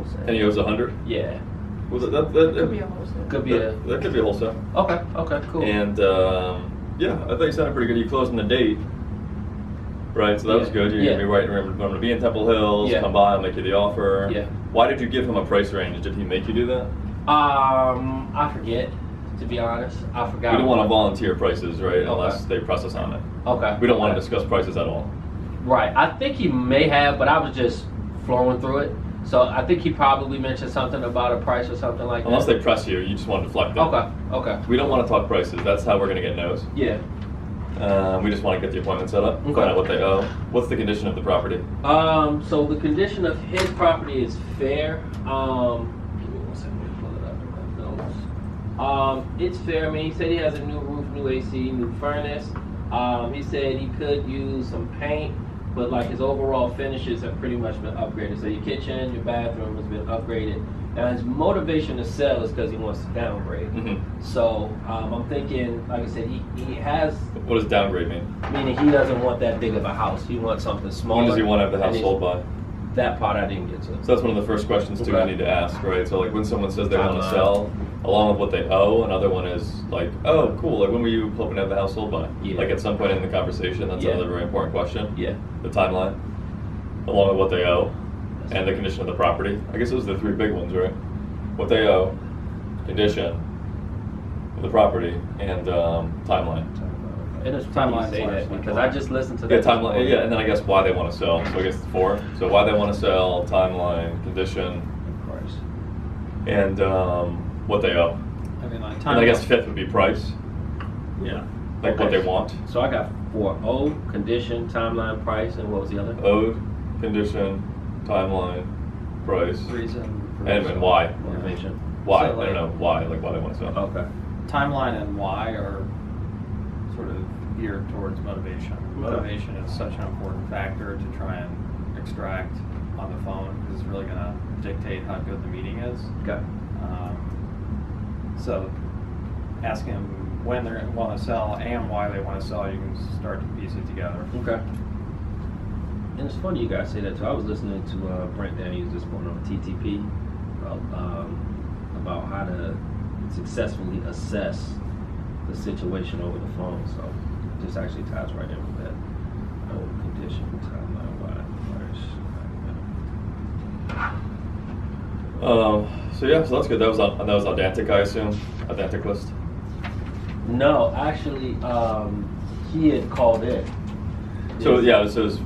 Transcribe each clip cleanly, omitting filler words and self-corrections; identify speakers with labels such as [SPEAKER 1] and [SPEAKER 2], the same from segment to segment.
[SPEAKER 1] wholesale.
[SPEAKER 2] And he owes 100.
[SPEAKER 1] Yeah.
[SPEAKER 2] Well,
[SPEAKER 3] Could be a wholesale.
[SPEAKER 1] Could be a.
[SPEAKER 2] that could be a wholesale.
[SPEAKER 1] Okay. Okay. Cool.
[SPEAKER 2] And yeah, I think you sounded pretty good. You closed on the date, right? So that was good. You're gonna be right. I'm going to be in Temple Hills.
[SPEAKER 1] Yeah.
[SPEAKER 2] Come by. I'll make you the offer.
[SPEAKER 1] Yeah.
[SPEAKER 2] Why did you give him a price range? Did he make you do that?
[SPEAKER 1] I forget. To be honest, I forgot.
[SPEAKER 2] We don't want to volunteer prices, right? Unless they press us on it.
[SPEAKER 1] Okay.
[SPEAKER 2] We don't want to discuss prices at all.
[SPEAKER 1] Right. I think he may have, but I was just flowing through it. So I think he probably mentioned something about a price or something like
[SPEAKER 2] Unless
[SPEAKER 1] that.
[SPEAKER 2] they press you, you just want to deflect it.
[SPEAKER 1] Okay. Okay.
[SPEAKER 2] We don't want to talk prices. That's how we're going to get no's.
[SPEAKER 1] Yeah.
[SPEAKER 2] We just want to get the appointment set up,
[SPEAKER 1] Okay.
[SPEAKER 2] find out what they owe. What's the condition of the property?
[SPEAKER 1] So the condition of his property is fair. Give me 1 second to pull it up in my notes. It's fair. I mean, he said he has a new roof, new AC, new furnace. He said he could use some paint, but like his overall finishes have pretty much been upgraded. So your kitchen, your bathroom has been upgraded. And his motivation to sell is because he wants to downgrade.
[SPEAKER 2] Mm-hmm.
[SPEAKER 1] So I'm thinking, like I said, he has,
[SPEAKER 2] What does downgrade mean?
[SPEAKER 1] meaning he doesn't want that big of a house. He wants something smaller.
[SPEAKER 2] When does he want to have the
[SPEAKER 1] and
[SPEAKER 2] house
[SPEAKER 1] he's-
[SPEAKER 2] sold by?
[SPEAKER 1] That part I didn't get to.
[SPEAKER 2] So that's one of the first questions too
[SPEAKER 1] Okay.
[SPEAKER 2] we need to ask, right? So like when someone says they want to
[SPEAKER 1] Timeline.
[SPEAKER 2] sell, along with what they owe, another one is like, oh, cool. Like when were you hoping to have the house sold by?
[SPEAKER 1] Yeah.
[SPEAKER 2] Like at some point in the conversation, that's
[SPEAKER 1] Yeah.
[SPEAKER 2] another very important question.
[SPEAKER 1] Yeah.
[SPEAKER 2] The timeline, along with what they owe, and the condition of the property. I guess those are the three big ones, right? What they owe, condition of the property, and timeline.
[SPEAKER 1] And it's funny you
[SPEAKER 4] Timeline
[SPEAKER 1] say
[SPEAKER 4] slash
[SPEAKER 1] that because
[SPEAKER 4] timeline.
[SPEAKER 1] I just listened to
[SPEAKER 2] Yeah,
[SPEAKER 1] that.
[SPEAKER 2] timeline. Yeah, and then I guess why they want to sell. So I guess it's 4. So why they want to sell, timeline, condition,
[SPEAKER 1] Price.
[SPEAKER 2] and what they owe.
[SPEAKER 4] I mean, like
[SPEAKER 2] And I guess 5th would be price,
[SPEAKER 4] Yeah.
[SPEAKER 2] like what they want.
[SPEAKER 1] So I got 4: O, condition, timeline, price, and what was the other?
[SPEAKER 2] Owed, condition, timeline, price,
[SPEAKER 4] Reason. for
[SPEAKER 2] and why.
[SPEAKER 1] Motivation.
[SPEAKER 2] Why?
[SPEAKER 4] So,
[SPEAKER 2] I
[SPEAKER 4] like-
[SPEAKER 2] don't know why. Like why they want to sell.
[SPEAKER 1] Okay.
[SPEAKER 4] Timeline and why are sort of geared towards motivation. Motivation is such an important factor to try and extract on the phone because it's really going to dictate how good the meeting is.
[SPEAKER 1] Okay.
[SPEAKER 4] So asking them when they want to sell and why they want to sell, you can start to piece it together.
[SPEAKER 1] Okay. And it's funny you guys say that too. I was listening to Brent Daniels this morning on TTP about how to successfully assess the situation over the phone. So this actually ties right in with that. Condition, timeline,
[SPEAKER 2] So yeah, so that's good. That was Audantic, I assume. Audantic list.
[SPEAKER 1] No, actually, he had called in.
[SPEAKER 2] So yeah, this is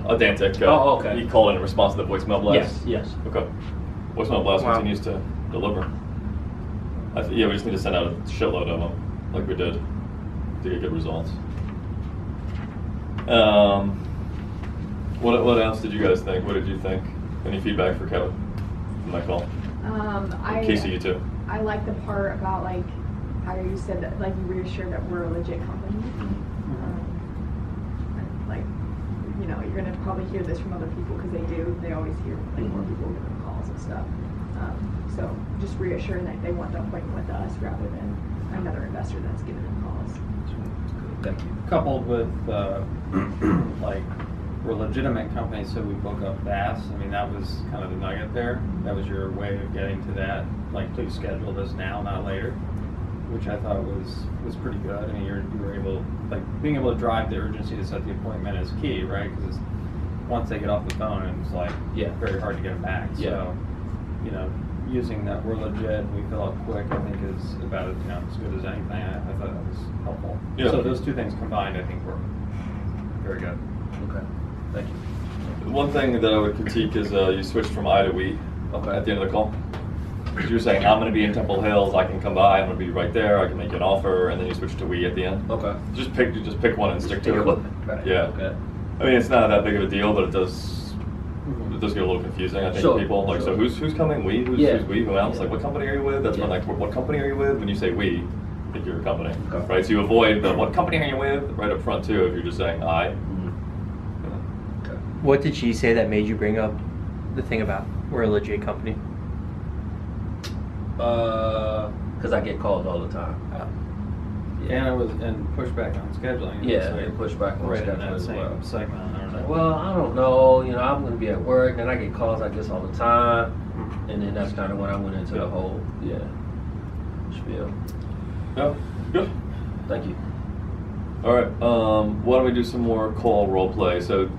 [SPEAKER 2] Audantic.
[SPEAKER 1] Oh, okay.
[SPEAKER 2] He called in response to the voicemail blast.
[SPEAKER 1] Yes, yes.
[SPEAKER 2] Okay. Voicemail blast
[SPEAKER 1] Wow.
[SPEAKER 2] continues to deliver. Yeah, we just need to send out a shitload of them, like we did, to get good results. What else did you guys think? What did you think? Any feedback for Kevin from that call? Casey, you too.
[SPEAKER 3] I like the part about like how you said that, like you reassured that we're a legit company. And, like, you know, you're gonna probably hear this from other people because they do. They always hear like more people give them calls and stuff. So just reassuring that they want the appointment with us rather than another investor that's giving them calls.
[SPEAKER 1] Thank you.
[SPEAKER 4] Coupled with like we're legitimate companies, so we book up fast. I mean, that was kind of the nugget there. That was your way of getting to that. Like, please schedule this now, not later, which I thought was pretty good. I mean, you were able, like, being able to drive the urgency to set the appointment is key, right? Because once they get off the phone, it's like very hard to get them back.
[SPEAKER 1] Yeah.
[SPEAKER 4] So, you know, using that we're legit, we fill out quick, I think is about as good as anything. I thought that was helpful.
[SPEAKER 2] Yeah.
[SPEAKER 4] So those two things combined, I think, were very good.
[SPEAKER 1] Okay. Thank you.
[SPEAKER 2] One thing that I would critique is you switched from I to we at the end of the call. You were saying, I'm going to be in Temple Hills, I can come by, I'm going to be right there, I can make you an offer, and then you switch to we at the end.
[SPEAKER 1] Okay.
[SPEAKER 2] Just pick one and stick to it.
[SPEAKER 1] Right.
[SPEAKER 2] Yeah.
[SPEAKER 1] Okay.
[SPEAKER 2] I mean, it's not that big of a deal, but it does get a little confusing, I think,
[SPEAKER 1] Sure,
[SPEAKER 2] for people. Like,
[SPEAKER 1] sure.
[SPEAKER 2] so who's coming? We? Who's we? Who else?
[SPEAKER 1] Yeah.
[SPEAKER 2] Like, what company are you with? That's when, like, what company are you with? When you say we, I think you're a company,
[SPEAKER 1] Okay.
[SPEAKER 2] right? So you avoid the what company are you with right up front, too, if you're just saying I.
[SPEAKER 1] Okay.
[SPEAKER 5] What did she say that made you bring up the thing about we're a legit company?
[SPEAKER 1] Because I get called all the time.
[SPEAKER 4] And it was pushback on scheduling.
[SPEAKER 1] Yeah, and pushback on
[SPEAKER 4] right in
[SPEAKER 1] scheduling
[SPEAKER 4] that
[SPEAKER 1] as
[SPEAKER 4] same
[SPEAKER 1] well.
[SPEAKER 4] segment. I don't know.
[SPEAKER 1] Well, I don't know. You know, I'm going to be at work, and I get calls like this all the time. and then that's kind of when I went into the whole spiel.
[SPEAKER 2] Yeah, good.
[SPEAKER 1] Thank you.
[SPEAKER 2] All right. Why don't we do some more call role play? So,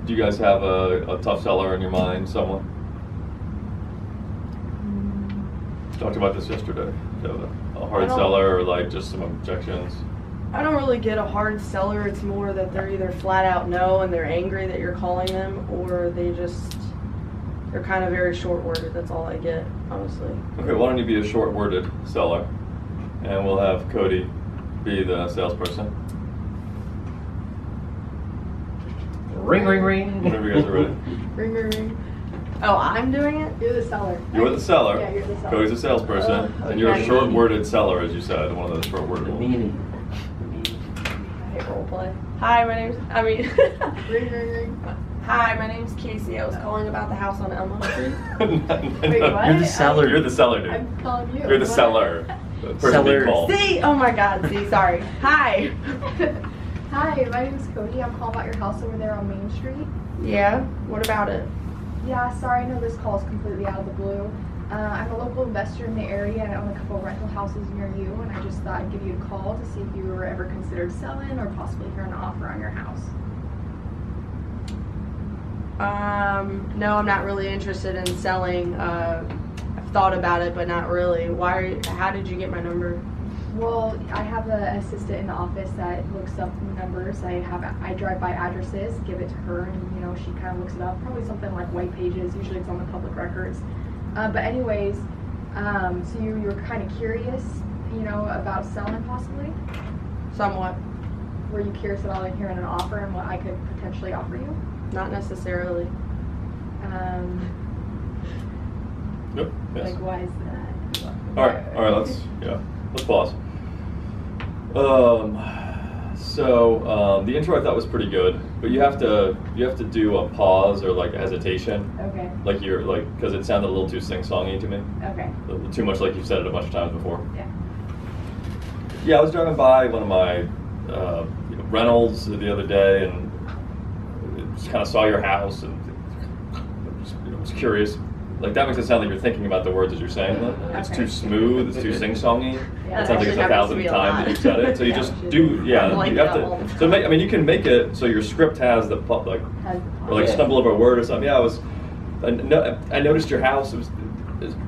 [SPEAKER 2] do you guys have a tough seller in your mind? Someone talked about this yesterday. Do you have a hard
[SPEAKER 6] I don't-
[SPEAKER 2] seller or like just some objections?
[SPEAKER 6] I don't really get a hard seller. It's more that they're either flat out no and they're angry that you're calling them, or they're kind of very short worded. That's all I get, honestly.
[SPEAKER 2] Okay. Why don't you be a short-worded seller, and we'll have Cody be the salesperson.
[SPEAKER 5] Ring, ring, ring.
[SPEAKER 2] Whenever you guys are ready.
[SPEAKER 6] Ring, ring, ring. Oh, I'm doing it?
[SPEAKER 3] You're the seller.
[SPEAKER 2] You're the seller.
[SPEAKER 3] Yeah, you're the seller.
[SPEAKER 2] Cody's a salesperson, and you're a
[SPEAKER 6] okay.
[SPEAKER 2] short-worded seller, as you said, one of those short-worded
[SPEAKER 1] The
[SPEAKER 2] ones.
[SPEAKER 1] meaning.
[SPEAKER 6] I hate role play. Hi, my name's,
[SPEAKER 3] Ring, ring, ring.
[SPEAKER 6] Hi, my name's Casey. I was calling about the house on Elmo Street.
[SPEAKER 3] Wait, what?
[SPEAKER 5] You're the seller.
[SPEAKER 2] You're the seller, dude.
[SPEAKER 3] I'm calling you.
[SPEAKER 2] You're the
[SPEAKER 3] What?
[SPEAKER 2] seller. The person being
[SPEAKER 5] Seller.
[SPEAKER 2] called.
[SPEAKER 6] See? Oh my god, see, sorry. Hi.
[SPEAKER 3] Hi, my name's Cody. I'm calling about your house over there on Main Street.
[SPEAKER 6] Yeah, what about it?
[SPEAKER 3] Yeah, sorry, I know this call is completely out of the blue. I'm a local investor in the area and I own a couple rental houses near you, and I just thought I'd give you a call to see if you were ever considered selling or possibly hearing an offer on your house.
[SPEAKER 6] No, I'm not really interested in selling. I've thought about it, but not really. How did you get my number?
[SPEAKER 3] Well, I have an assistant in the office that looks up numbers. I drive by addresses, give it to her, and she kind of looks it up. Probably something like white pages. Usually it's on the public records. But anyways, so you were kind of curious, about selling possibly.
[SPEAKER 6] Somewhat.
[SPEAKER 3] Were you curious about hearing an offer and what I could potentially offer you?
[SPEAKER 6] Not necessarily.
[SPEAKER 2] Yep. Yes.
[SPEAKER 3] Like, why is that?
[SPEAKER 2] All right. Let's pause. So the intro I thought was pretty good, but you have to do a pause or like a hesitation,
[SPEAKER 3] Okay.
[SPEAKER 2] because it sounded a little too sing-songy to me,
[SPEAKER 3] Okay.
[SPEAKER 2] a little too much like you've said it a bunch of times before.
[SPEAKER 3] Yeah.
[SPEAKER 2] Yeah, I was driving by one of my rentals the other day and just kind of saw your house and was curious. Like, that makes it sound like you're thinking about the words as you're saying them. It's
[SPEAKER 3] Okay.
[SPEAKER 2] too smooth, it's too sing-songy.
[SPEAKER 3] Yeah,
[SPEAKER 2] It sounds like it's
[SPEAKER 6] that
[SPEAKER 2] 1,000
[SPEAKER 6] happens to be a
[SPEAKER 2] times
[SPEAKER 6] lot.
[SPEAKER 2] that you've said it. So you
[SPEAKER 3] Yeah.
[SPEAKER 2] just do,
[SPEAKER 6] I'm
[SPEAKER 2] you
[SPEAKER 6] like
[SPEAKER 2] have
[SPEAKER 6] that all the
[SPEAKER 2] to.
[SPEAKER 6] time.
[SPEAKER 2] So you can make it so your script has the like,
[SPEAKER 3] Has
[SPEAKER 2] or like
[SPEAKER 1] Yeah.
[SPEAKER 2] stumble over a word or something. Yeah, I noticed your house. It was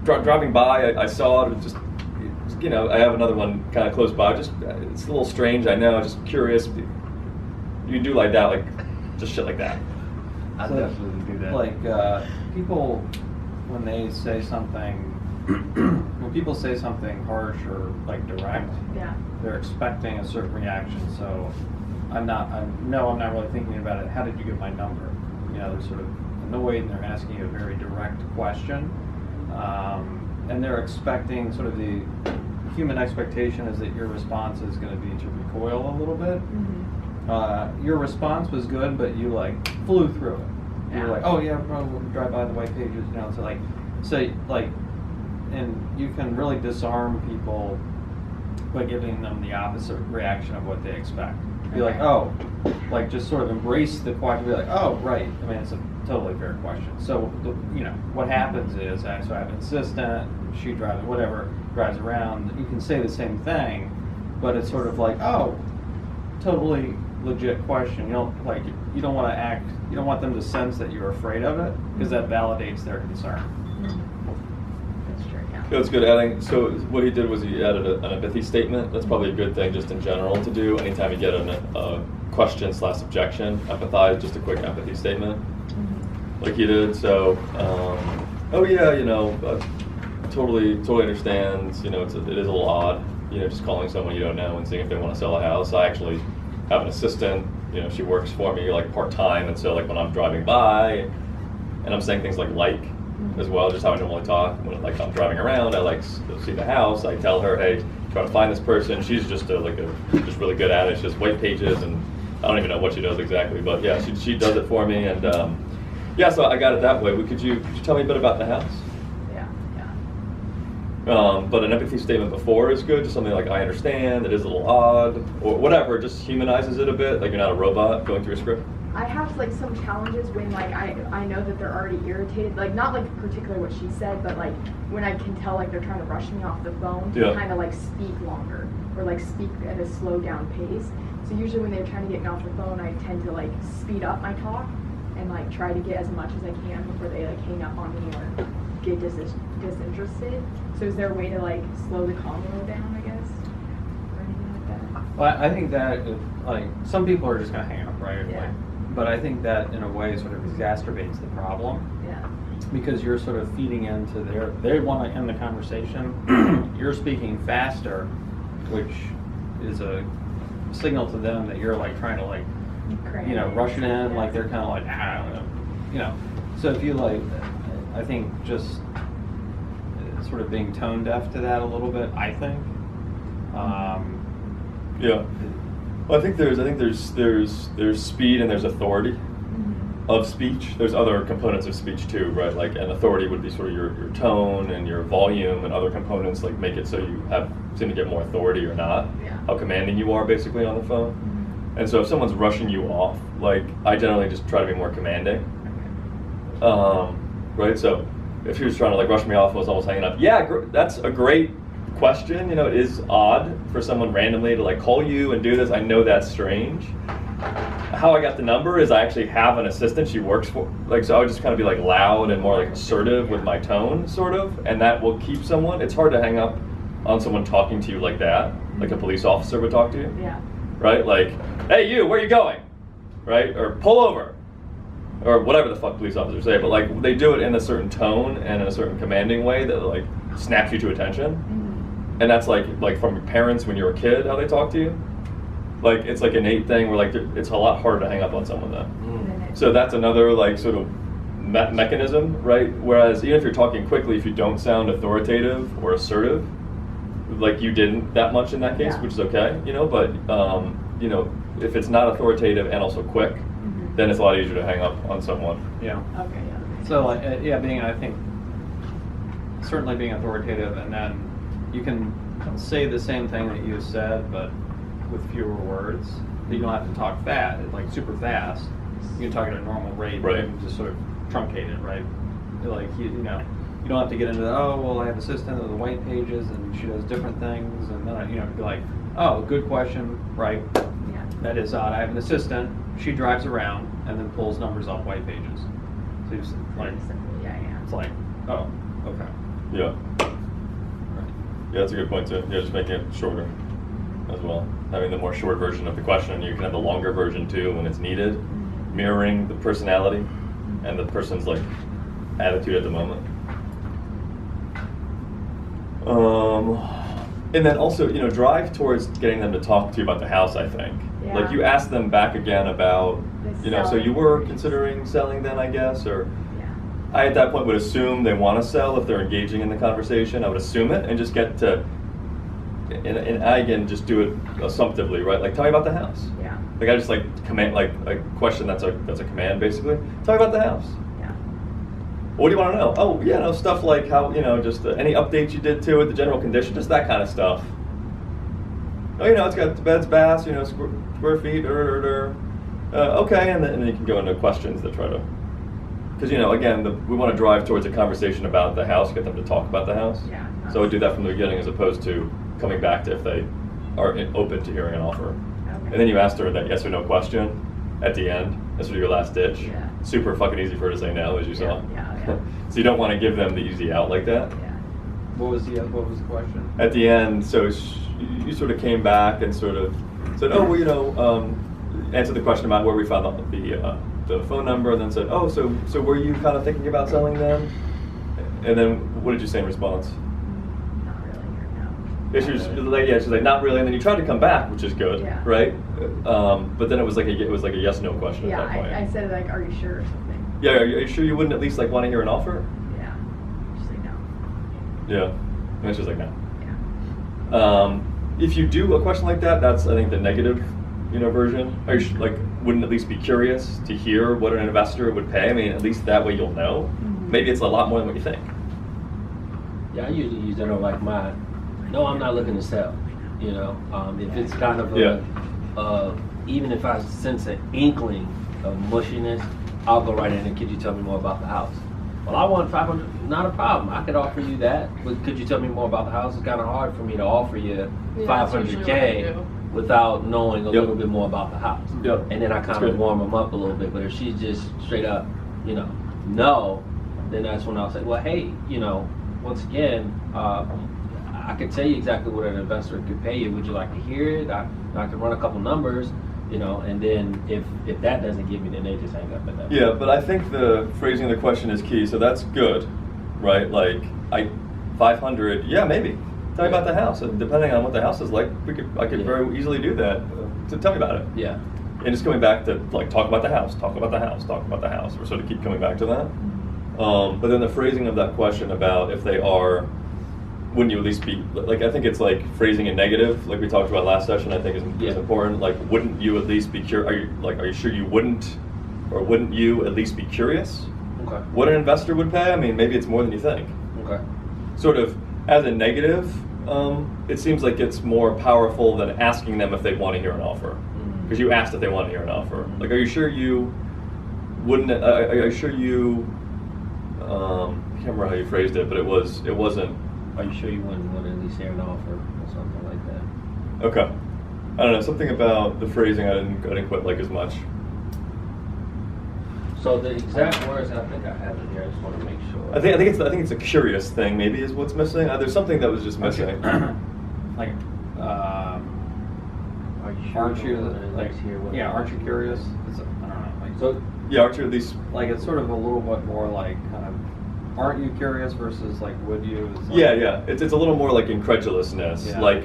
[SPEAKER 2] driving by. I saw it. It was just, I have another one kind of close by. Just, it's a little strange. I know. Just curious. You can do like that, like just shit like that.
[SPEAKER 1] I
[SPEAKER 4] So,
[SPEAKER 1] definitely do that.
[SPEAKER 4] Like, people, when they say something, when people say something harsh or like direct,
[SPEAKER 3] Yeah.
[SPEAKER 4] they're expecting a certain reaction. So I'm not really thinking about it. How did you get my number? They're sort of annoyed and they're asking you a very direct question. And they're expecting sort of the human expectation is that your response is going to be to recoil a little bit.
[SPEAKER 3] Mm-hmm.
[SPEAKER 4] Your response was good, but you like flew through it. You were
[SPEAKER 3] Yeah.
[SPEAKER 4] like, oh yeah, bro, we'll drive by the white pages, and you can really disarm people by giving them the opposite reaction of what they expect. Be like,
[SPEAKER 3] Okay.
[SPEAKER 4] oh, like just sort of embrace the question. Be like, oh, right. I mean, it's a totally fair question. So, what happens is, so I have an assistant, she drives around. You can say the same thing, but it's sort of like, oh, totally legit question. You don't want them to sense that you're afraid of it, because that validates their concern.
[SPEAKER 3] That's true. Yeah.
[SPEAKER 2] That's good adding. So what he did was he added an empathy statement. That's probably a good thing just in general to do. Anytime you get a question/objection, empathize, just a quick empathy statement, like he did. So, totally understand. It is a little odd. Just calling someone you don't know and seeing if they want to sell a house. I actually have an assistant. She works for me like part-time, and so like when I'm driving by, and I'm saying things like as well, just how I normally talk. When like I'm driving around, I like to see the house. I tell her, hey, try to find this person. She's just just really good at it. She does white pages, and I don't even know what she does exactly, but yeah, she does it for me, and so I got it that way. Could you tell me a bit about the house?
[SPEAKER 3] Yeah.
[SPEAKER 2] But an empathy statement before is good, just something like, I understand, it is a little odd, or whatever, just humanizes it a bit, like you're not a robot going through a script.
[SPEAKER 3] I have like some challenges when like I know that they're already irritated, like not like particularly what she said, but like when I can tell like they're trying to rush me off the phone to
[SPEAKER 2] Yeah.
[SPEAKER 3] kind of like speak longer or like speak at a slow down pace. So usually when they're trying to get me off the phone, I tend to like speed up my talk and like try to get as much as I can before they like hang up on me or get disinterested. So is there a way to like slow the convo down, I guess, or anything like that?
[SPEAKER 4] Well, I think that like some people are just gonna hang up, right?
[SPEAKER 3] Yeah.
[SPEAKER 4] Like, but I think that in a way sort of exacerbates the problem
[SPEAKER 3] Yeah.
[SPEAKER 4] because you're sort of feeding into they want to end the conversation. You're speaking faster, which is a signal to them that you're like trying to like rush it in,
[SPEAKER 3] Yeah.
[SPEAKER 4] like they're kind of like, I don't know, you know. So if you like, I think just sort of being tone deaf to that a little bit, I think.
[SPEAKER 2] Yeah. Well, I think there's speed and there's authority
[SPEAKER 3] Mm-hmm.
[SPEAKER 2] of speech. There's other components of speech too, right? Like, and authority would be sort of your tone and your volume, and other components like make it so you seem to get more authority or not.
[SPEAKER 3] Yeah.
[SPEAKER 2] How commanding you are basically on the phone.
[SPEAKER 3] Mm-hmm.
[SPEAKER 2] And so if someone's rushing you off, like I generally just try to be more commanding. Right? So if he was trying to like rush me off and was almost hanging up, yeah, that's a great question. You know, it is odd for someone randomly to like call you and do this. I know that's strange. How I got the number is I actually have an assistant she works for. Like, so I would just kind of be like loud and more like assertive with my tone, sort of, and that will keep someone. It's hard to hang up on someone talking to you like that, like a police officer would talk to you.
[SPEAKER 3] Yeah.
[SPEAKER 2] Right? Like, hey, you, where you going? Right? Or pull over. Or whatever the fuck police officers say. But, like, they do it in a certain tone and in a certain commanding way that, like, snaps you to attention.
[SPEAKER 3] Mm-hmm.
[SPEAKER 2] And that's, like from your parents when you were a kid, how they talk to you. Like, it's, like, an innate thing where, like, it's a lot harder to hang up on someone then.
[SPEAKER 3] And then
[SPEAKER 2] So that's another, like, sort of mechanism, right? Whereas even if you're talking quickly, if you don't sound authoritative or assertive, like you didn't that much in that case,
[SPEAKER 3] Yeah.
[SPEAKER 2] which is okay, you know, but, you know, if it's not authoritative and also quick,
[SPEAKER 3] Mhm.
[SPEAKER 2] then it's a lot easier to hang up on someone.
[SPEAKER 4] Yeah.
[SPEAKER 3] Okay, yeah.
[SPEAKER 4] So like, I think certainly being authoritative, and then you can say the same thing that you said, but with fewer words. You don't have to talk fast, like super fast. You can talk at a normal rate,
[SPEAKER 2] Right.
[SPEAKER 4] and just sort of truncate it, right? Like you know, you don't have to get into the, oh well, I have an assistant of the white pages, and she does different things, and then be like, oh, good question, right?
[SPEAKER 3] Yeah.
[SPEAKER 4] That is odd. I have an assistant. She drives around and then pulls numbers off white pages. So it's like,
[SPEAKER 3] Pretty simple. Yeah, yeah.
[SPEAKER 4] it's like, oh, okay.
[SPEAKER 2] Yeah.
[SPEAKER 4] Right.
[SPEAKER 2] Yeah, that's a good point too. Yeah, just making it shorter as well. Having the more short version of the question, you can have the longer version too when it's needed, mirroring the personality and the person's like attitude at the moment. And then also, you know, drive towards getting them to talk to you about the house, I think.
[SPEAKER 3] Yeah.
[SPEAKER 2] Like you ask them back again about,
[SPEAKER 3] The
[SPEAKER 2] you know, so
[SPEAKER 3] selling.
[SPEAKER 2] you were considering selling then, I guess, or
[SPEAKER 3] Yeah.
[SPEAKER 2] I at that point would assume they want to sell if they're engaging in the conversation. I would assume it and just get to, and I again just do it assumptively, right? Like, tell me about the house.
[SPEAKER 3] Yeah.
[SPEAKER 2] Like I just like command, like a question that's a command basically. Tell me about the house.
[SPEAKER 3] Yeah.
[SPEAKER 2] What do you want to know? Oh, you know, stuff like how, you know, just any updates you did to it, the general condition, just that kind of stuff. Oh, you know, it's got beds, baths, you know, square feet, okay, and then you can go into questions that try to, because, you know, again, we want to drive towards a conversation about the house, get them to talk about the house.
[SPEAKER 3] Yeah.
[SPEAKER 2] So I would do that from the beginning as opposed to coming back to if they are open to hearing an offer.
[SPEAKER 3] Okay.
[SPEAKER 2] And then you asked her that yes or no question at the end. That's sort of your last ditch.
[SPEAKER 3] Yeah.
[SPEAKER 2] Super fucking easy for her to say no, as you saw.
[SPEAKER 3] Yeah.
[SPEAKER 2] So you don't want to give them the easy out like that.
[SPEAKER 3] Yeah.
[SPEAKER 4] What was the question?
[SPEAKER 2] At the end, so you sort of came back and sort of said, oh, well, you know, answered the question about where we found the phone number, and then said, oh, so were you kind of thinking about selling them? And then what did you say in response?
[SPEAKER 3] Not really. No.
[SPEAKER 2] Yeah, she's like, not really, and then you tried to come back, which is good,
[SPEAKER 3] Yeah.
[SPEAKER 2] right? But then it was like a yes/no question
[SPEAKER 3] Yeah.
[SPEAKER 2] at that point.
[SPEAKER 3] I said like, are you sure or something?
[SPEAKER 2] Yeah, are you sure you wouldn't at least like want to hear an offer?
[SPEAKER 3] Yeah. She's like, no.
[SPEAKER 2] Yeah, and then she's like, no.
[SPEAKER 3] Yeah.
[SPEAKER 2] If you do a question like that, that's I think the negative, you know, version. Are you like wouldn't at least be curious to hear what an investor would pay? I mean, at least that way you'll know.
[SPEAKER 3] Mhm.
[SPEAKER 2] Maybe it's a lot more than what you think.
[SPEAKER 1] Yeah, I usually use that on like my, no, I'm not looking to sell. You know, if it's kind of
[SPEAKER 2] Yeah.
[SPEAKER 1] even if I sense an inkling of mushiness, I'll go right in and could you tell me more about the house? Well, I want 500. Not a problem. I could offer you that. But could you tell me more about the house? It's kind of hard for me to offer you
[SPEAKER 6] Yeah, that's usually what I
[SPEAKER 1] 500K
[SPEAKER 6] do.
[SPEAKER 1] without knowing a
[SPEAKER 2] Yep.
[SPEAKER 1] little bit more about the house.
[SPEAKER 2] Yep.
[SPEAKER 1] And then I kind
[SPEAKER 2] That's
[SPEAKER 1] of
[SPEAKER 2] good.
[SPEAKER 1] warm them up a little bit. But if she's just straight up, no, then that's when I'll say, well, hey, once again, I could tell you exactly what an investor could pay you. Would you like to hear it? I could run a couple numbers, and then if that doesn't give me, then they just hang up at that.
[SPEAKER 2] Yeah, but I think the phrasing of the question is key. So that's good, right? Like 500. Yeah, maybe. Tell me about the house. And depending on what the house is like, I could
[SPEAKER 1] Yeah.
[SPEAKER 2] very easily do that. So tell me about it.
[SPEAKER 1] Yeah.
[SPEAKER 2] And just coming back to like talk about the house, talk about the house, talk about the house. We're sort of keep coming back to that. But then the phrasing of that question about if they are, wouldn't you at least be like? I think it's like phrasing in negative, like we talked about last session. I think is
[SPEAKER 1] Yeah.
[SPEAKER 2] important. Like, wouldn't you at least be curious? Are you sure you wouldn't, or wouldn't you at least be curious?
[SPEAKER 1] Okay.
[SPEAKER 2] What an investor would pay? I mean, maybe it's more than you think.
[SPEAKER 1] Okay.
[SPEAKER 2] Sort of as a negative, it seems like it's more powerful than asking them if they want to hear an offer. Because you asked if they want to hear an offer. Like, are you sure you wouldn't? Are you sure you? I can't remember how you phrased it, but it wasn't.
[SPEAKER 1] Are you sure you wouldn't want to at least hear an offer or something like that?
[SPEAKER 2] Okay. I don't know. Something about the phrasing I didn't quite like as much.
[SPEAKER 1] So the exact words, I think I have it here. I just want to make sure.
[SPEAKER 2] I think it's a curious thing. Maybe is what's missing. There's something that was just missing.
[SPEAKER 4] Like,
[SPEAKER 1] Are you sure
[SPEAKER 4] aren't you
[SPEAKER 1] don't wanna at
[SPEAKER 4] like?
[SPEAKER 1] least hear what
[SPEAKER 4] Yeah,
[SPEAKER 1] an
[SPEAKER 4] aren't you
[SPEAKER 1] offer
[SPEAKER 4] curious?
[SPEAKER 1] is?
[SPEAKER 4] I don't know. Like,
[SPEAKER 1] So
[SPEAKER 2] Yeah, aren't you at least?
[SPEAKER 4] like it's sort of a little bit more like kind of, aren't you curious versus like, would you? It's like,
[SPEAKER 2] Yeah. It's a little more like incredulousness.
[SPEAKER 4] Yeah.
[SPEAKER 2] Like,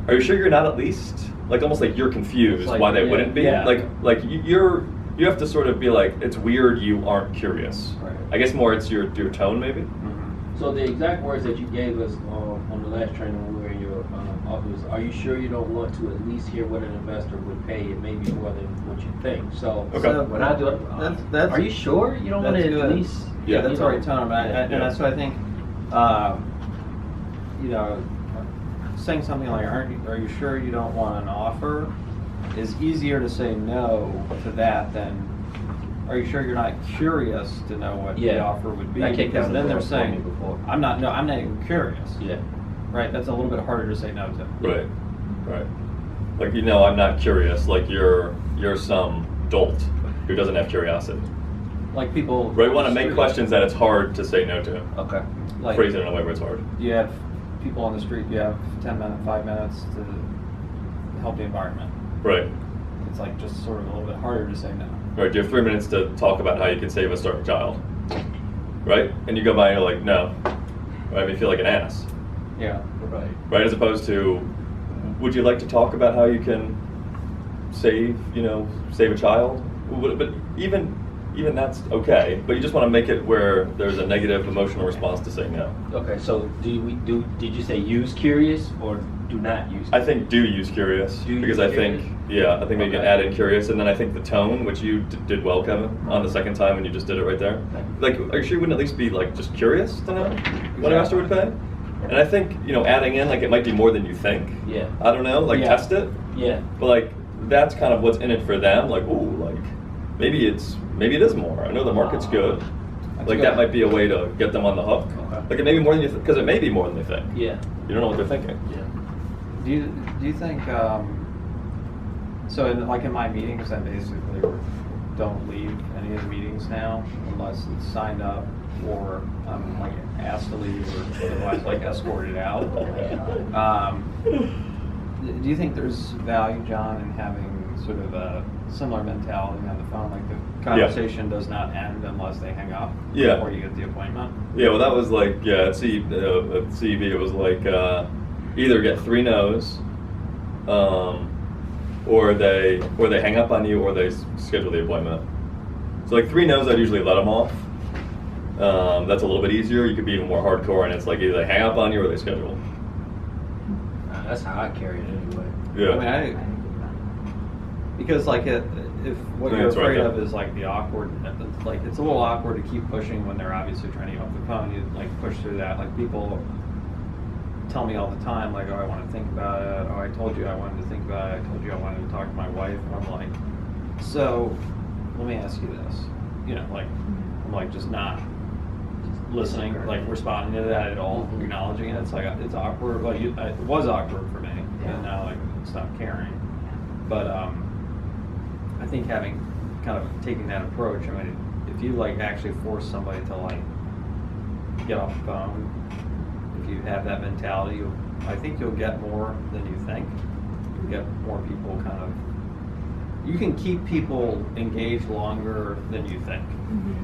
[SPEAKER 2] are you sure you're not at least? Like almost like you're confused
[SPEAKER 4] It's like,
[SPEAKER 2] why they
[SPEAKER 4] yeah,
[SPEAKER 2] wouldn't be.
[SPEAKER 4] yeah.
[SPEAKER 2] Like you have to sort of be like, it's weird you aren't curious.
[SPEAKER 4] Right.
[SPEAKER 2] I guess more it's your tone maybe.
[SPEAKER 4] Mhm.
[SPEAKER 1] So the exact words that you gave us on the last training when we were in your office, are you sure you don't want to at least hear what an investor would pay? It may be more than what you think. So
[SPEAKER 2] Okay.
[SPEAKER 4] So
[SPEAKER 1] when I do it,
[SPEAKER 4] that's
[SPEAKER 1] are you sure you don't want
[SPEAKER 4] that's
[SPEAKER 1] to at
[SPEAKER 4] good.
[SPEAKER 1] least?
[SPEAKER 2] Yeah,
[SPEAKER 4] that's the right tone. And
[SPEAKER 2] Yeah.
[SPEAKER 4] that's what I think. Saying something like, "Are you sure you don't want an offer?" is easier to say no to that than, "Are you sure you're not curious to know what the
[SPEAKER 1] Yeah.
[SPEAKER 4] offer would be?"
[SPEAKER 1] That kicked
[SPEAKER 4] Because
[SPEAKER 1] down
[SPEAKER 4] then
[SPEAKER 1] the
[SPEAKER 4] they're
[SPEAKER 1] door for me
[SPEAKER 4] saying,
[SPEAKER 1] before.
[SPEAKER 4] I'm not even curious."
[SPEAKER 1] Yeah.
[SPEAKER 4] Right. That's a little bit harder to say no to.
[SPEAKER 2] Right. Like I'm not curious. Like you're some dolt who doesn't have curiosity.
[SPEAKER 4] Like people.
[SPEAKER 2] Right. We want to make questions that it's hard to say no to.
[SPEAKER 1] Okay.
[SPEAKER 4] Like,
[SPEAKER 2] Phrase it in a way where it's hard.
[SPEAKER 4] you have people on the street. You have 5 minutes to help the environment.
[SPEAKER 2] Right.
[SPEAKER 4] It's like just sort of a little bit harder to say no.
[SPEAKER 2] Right. You have 3 minutes to talk about how you can save a starving child. Right. And you go by and you're like, no. Right. You feel like an ass.
[SPEAKER 4] Yeah.
[SPEAKER 1] Right.
[SPEAKER 2] Right. As opposed to, would you like to talk about how you can save a child? But even that's okay. But you just want to make it where there's a negative emotional response to saying no.
[SPEAKER 1] Okay. So did you say use curious or do not use?
[SPEAKER 2] I think do use curious
[SPEAKER 1] Do use
[SPEAKER 2] because I think
[SPEAKER 1] curious?
[SPEAKER 2] I think maybe you can
[SPEAKER 1] Okay.
[SPEAKER 2] add in curious, and then I think the tone, which you did well, Kevin, on the second time when you just did it right there. Like, are you sure you wouldn't at least be like just curious to know what an investor would pay? And I think adding in like it might be more than you think.
[SPEAKER 1] Yeah.
[SPEAKER 2] I don't know, like
[SPEAKER 4] Yeah.
[SPEAKER 2] test it.
[SPEAKER 1] Yeah.
[SPEAKER 2] But like that's kind of what's in it for them. Like, ooh, like maybe it is more. I know the market's good.
[SPEAKER 4] That's
[SPEAKER 2] Like
[SPEAKER 4] good.
[SPEAKER 2] that might be a way to get them on the hook.
[SPEAKER 1] Okay.
[SPEAKER 2] Like it may be more than you think, because it may be more than they think.
[SPEAKER 1] Yeah.
[SPEAKER 2] You don't know what they're thinking.
[SPEAKER 1] Yeah.
[SPEAKER 4] Do you think so in my meetings I basically don't leave any of the meetings now unless it's signed up or I'm like asked to leave or otherwise like escorted out. Do you think there's value, John, in having sort of a similar mentality on the phone? Like the conversation does not end unless they hang up
[SPEAKER 2] Yeah.
[SPEAKER 4] before you get the appointment?
[SPEAKER 2] Yeah, well, that was like at CEB it was like either get 3 no's, or they hang up on you, or they schedule the appointment. So like 3 no's, I'd usually let them off. That's a little bit easier. You could be even more hardcore, and it's like either they hang up on you or they schedule.
[SPEAKER 1] That's how I carry it anyway.
[SPEAKER 2] Yeah.
[SPEAKER 4] I mean, because like if what
[SPEAKER 2] Yeah,
[SPEAKER 4] you're
[SPEAKER 2] it's right
[SPEAKER 4] afraid
[SPEAKER 2] there.
[SPEAKER 4] of is like the awkward, like it's a little awkward to keep pushing when they're obviously trying to get off the phone. You like push through that. Like people tell me all the time, like, oh, I want to think about it. Oh, I told you I wanted to think about it. I told you I wanted to talk to my wife. And I'm like, so let me ask you this. You know, like, I'm like just not listening, like responding to that at all,
[SPEAKER 1] Mhm.
[SPEAKER 4] acknowledging it. It's like, it's awkward. Like, it was awkward for me,
[SPEAKER 3] Yeah.
[SPEAKER 4] and now like stopped caring. But I think having kind of taking that approach, I mean, if you like actually force somebody to like get off the phone, if you have that mentality, I think you'll get more than you think. You'll get more people kind of, you can keep people engaged longer than you think,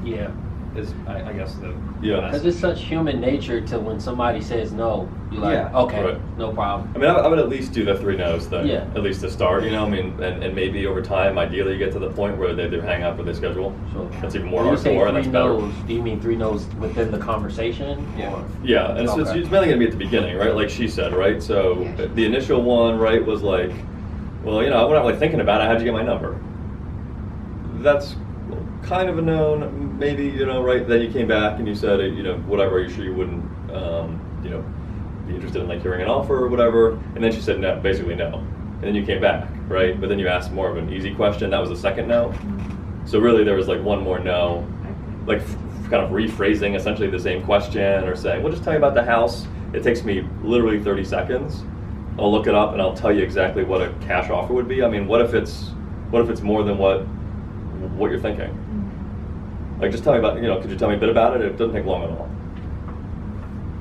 [SPEAKER 1] Yeah.
[SPEAKER 4] is I guess the
[SPEAKER 2] Yeah.
[SPEAKER 1] Because it's such human nature to when somebody says no, you're like,
[SPEAKER 4] Yeah.
[SPEAKER 1] okay,
[SPEAKER 2] Right.
[SPEAKER 1] no problem.
[SPEAKER 2] I mean, I would at least do the 3 no's thing.
[SPEAKER 1] Yeah.
[SPEAKER 2] At least to start, you know. I mean, and maybe over time, ideally, you get to the point where they either hang up or they schedule.
[SPEAKER 1] So
[SPEAKER 2] That's even more
[SPEAKER 1] when you say
[SPEAKER 2] hardcore, and that's
[SPEAKER 1] 3
[SPEAKER 2] better.
[SPEAKER 1] no's, do you mean 3 no's within the conversation?
[SPEAKER 4] Yeah.
[SPEAKER 1] Or?
[SPEAKER 2] Yeah, and so
[SPEAKER 1] Okay.
[SPEAKER 2] it's mainly gonna be at the beginning, right? Like she said, right? So the initial one, right, was like, well, you know, I'm not really thinking about it. How'd you get my number? That's kind of a known, maybe, you know, right? Then you came back and you said, you know, whatever. Are you sure you wouldn't, you know, be interested in like hearing an offer or whatever? And then she said no, basically no. And then you came back, right? But then you asked more of an easy question. That was the second no. So really, there was like one more no, like kind of rephrasing essentially the same question or saying, well, just tell me about the house. It takes me literally 30 seconds. I'll look it up and I'll tell you exactly what a cash offer would be. I mean, what if it's more than what you're thinking? Like, just tell me about, you know, could you tell me a bit about it? It doesn't take long at all.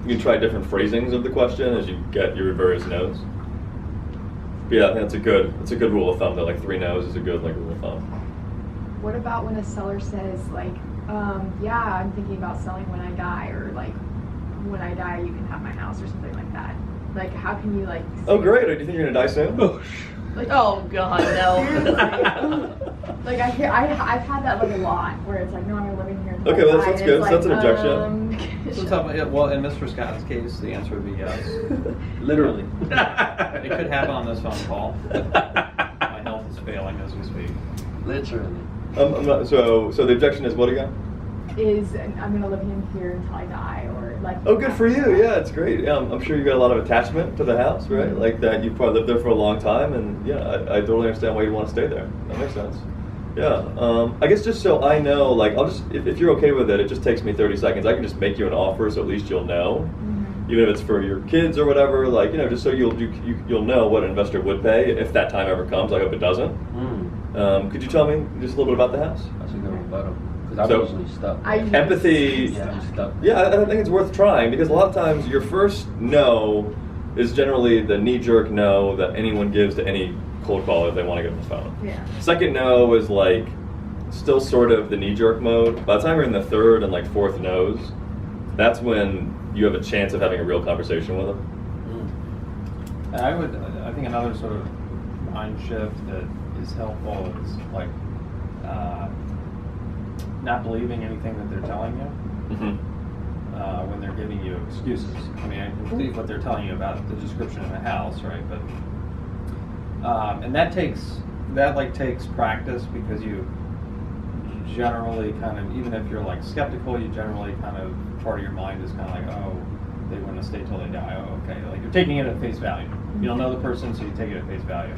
[SPEAKER 2] You can try different phrasings of the question as you get your various no's. But yeah, that's a good rule of thumb. That like 3 no's is a good like rule of thumb.
[SPEAKER 3] What about when a seller says like, yeah, I'm thinking about selling when I die, or like, when I die you can have my house, or something like that? Like, how can you like?
[SPEAKER 2] Oh
[SPEAKER 3] say-
[SPEAKER 2] great! Do you think you're gonna die soon?
[SPEAKER 3] Like,
[SPEAKER 6] Oh God, no.
[SPEAKER 3] like I've had that like a lot, where it's like, no, I'm gonna live in here until
[SPEAKER 2] Okay,
[SPEAKER 3] I
[SPEAKER 2] well,
[SPEAKER 3] die,
[SPEAKER 2] that's
[SPEAKER 3] and
[SPEAKER 2] good.
[SPEAKER 3] it's
[SPEAKER 2] So that's an
[SPEAKER 3] like,
[SPEAKER 2] objection.
[SPEAKER 4] So tell me, well, in Mr. Scott's case, the answer would be yes.
[SPEAKER 1] Literally.
[SPEAKER 4] It could happen on this phone call. My health is failing as we speak.
[SPEAKER 1] Literally.
[SPEAKER 2] I'm not, so the objection is what again?
[SPEAKER 3] is I'm gonna live in here until I die, or like.
[SPEAKER 2] Oh, good for you. Yeah, it's great. Yeah, I'm sure you got a lot of attachment to the house, right? Like that you've probably lived there for a long time, and yeah, I totally understand why you want to stay there. That makes sense. Yeah. I guess just so I know, like, I'll just, if you're okay with it, it just takes me 30 seconds. I can just make you an offer, so at least you'll know. Even if it's for your kids or whatever, like, you know, just so you'll know what an investor would pay if that time ever comes. I hope it doesn't. Could you tell me just a little bit about the house?
[SPEAKER 1] That's a good rebuttal. Because I'm
[SPEAKER 2] So-
[SPEAKER 1] usually stuck.
[SPEAKER 2] Empathy.
[SPEAKER 1] Yeah, I'm stuck.
[SPEAKER 2] Yeah, I think it's worth trying because a lot of times your first no is generally the knee-jerk no that anyone gives to any cold caller if they want to get on the phone.
[SPEAKER 3] Yeah.
[SPEAKER 2] Second no is like still sort of the knee-jerk mode. By the time you're in the third and like fourth no's, that's when you have a chance of having a real conversation with them.
[SPEAKER 4] And I think another sort of mind shift that is helpful is like not believing anything that they're telling you when they're giving you excuses. I mean, I can believe what they're telling you about the description of the house, right? But and that takes practice because you generally kind of, even if you're like skeptical, you generally kind of, part of your mind is kind of like, oh, they want to stay till they die. Oh, okay. Like you're taking it at face value. You don't know the person, so you take it at face value.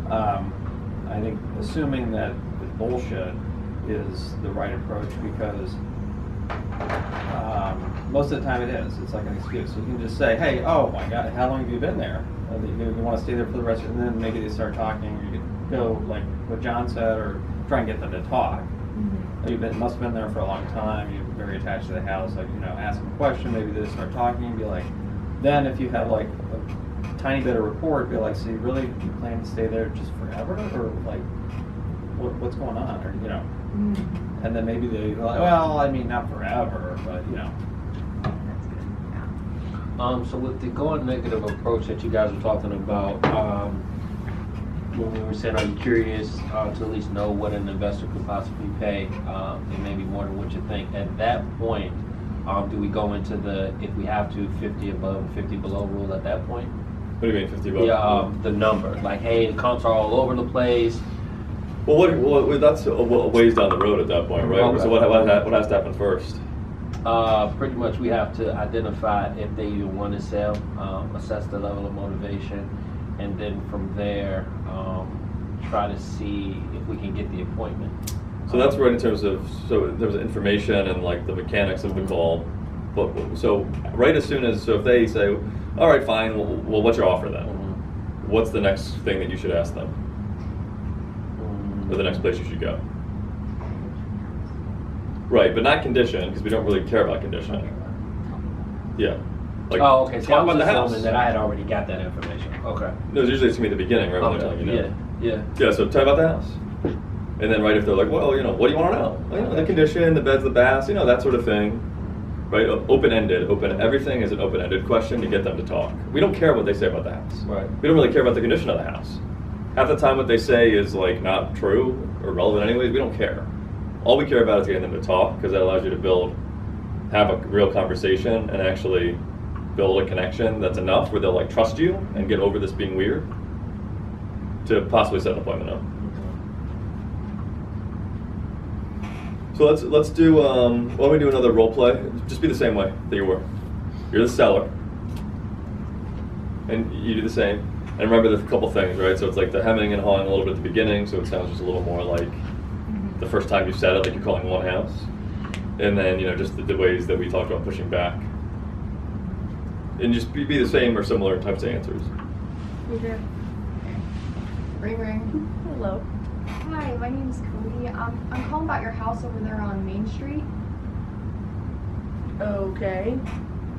[SPEAKER 4] I think assuming that it's bullshit is the right approach because most of the time it is. It's like an excuse. You can just say, hey, oh my God, how long have you been there? You want to stay there for the rest of it, and then maybe they start talking. You could go like what John said, or try and get them to talk. Must have been there for a long time. You're very attached to the house. Like, you know, ask them a question. Maybe they start talking and be like, then if you have like a tiny bit of rapport, be like, so you plan to stay there just forever, or like, what's going on, or you know? And then maybe they like, well, I mean, not forever, but you know.
[SPEAKER 3] That's good. Yeah.
[SPEAKER 1] So with the going negative approach that you guys were talking about, when we were saying, are you curious to at least know what an investor could possibly pay, and maybe more than what you think? At that point, do we go into the, if we have to, 50 above and 50 below rule at that point?
[SPEAKER 2] What do you mean, 50 bucks?
[SPEAKER 1] Yeah, the number. Like, hey, the comps are all over the place.
[SPEAKER 2] Well, that's a ways down the road at that point, right?
[SPEAKER 1] Okay.
[SPEAKER 2] So what has to happen first?
[SPEAKER 1] Pretty much we have to identify if they even want to sell, assess the level of motivation, and then from there, try to see if we can get the appointment.
[SPEAKER 2] So that's right in terms of information and like the mechanics of the call. But so right as soon as if they say, all right, fine, well what's your offer then? What's the next thing that you should ask them? Or the next place you should go? Right, but not condition because we don't really care about condition. Yeah. Like,
[SPEAKER 7] Oh, okay. So
[SPEAKER 2] talk
[SPEAKER 7] I was
[SPEAKER 2] about the house.
[SPEAKER 7] assuming that I had already got that information. Okay.
[SPEAKER 2] No, usually it's gonna be the beginning, right? When they're telling you no.
[SPEAKER 7] Yeah.
[SPEAKER 2] Yeah, so tell me about the house. And then, right, if they're like, well, you know, what do you want to know? Well, you know, the condition, the beds, the baths, you know, that sort of thing. Right? Open-ended. Everything is an open-ended question to get them to talk. We don't care what they say about the house.
[SPEAKER 7] Right.
[SPEAKER 2] We don't really care about the condition of the house. Half the time what they say is like not true or relevant anyways. We don't care. All we care about is getting them to talk because that allows you to have a real conversation and actually build a connection that's enough where they'll like trust you and get over this being weird to possibly set an appointment up. So let's do. Why don't we do another role play? Just be the same way that you were. You're the seller, and you do the same. And remember, there's a couple things, right? So it's like the hemming and hawing a little bit at the beginning, so it sounds just a little more like the first time you said it, like you're calling one house. And then just the ways that we talked about pushing back, and just be the same or similar types of answers.
[SPEAKER 3] Okay.
[SPEAKER 8] Ring ring.
[SPEAKER 3] Hello.
[SPEAKER 8] Hi, my name is Cody. I'm calling about your house over there on Main Street.
[SPEAKER 6] Okay.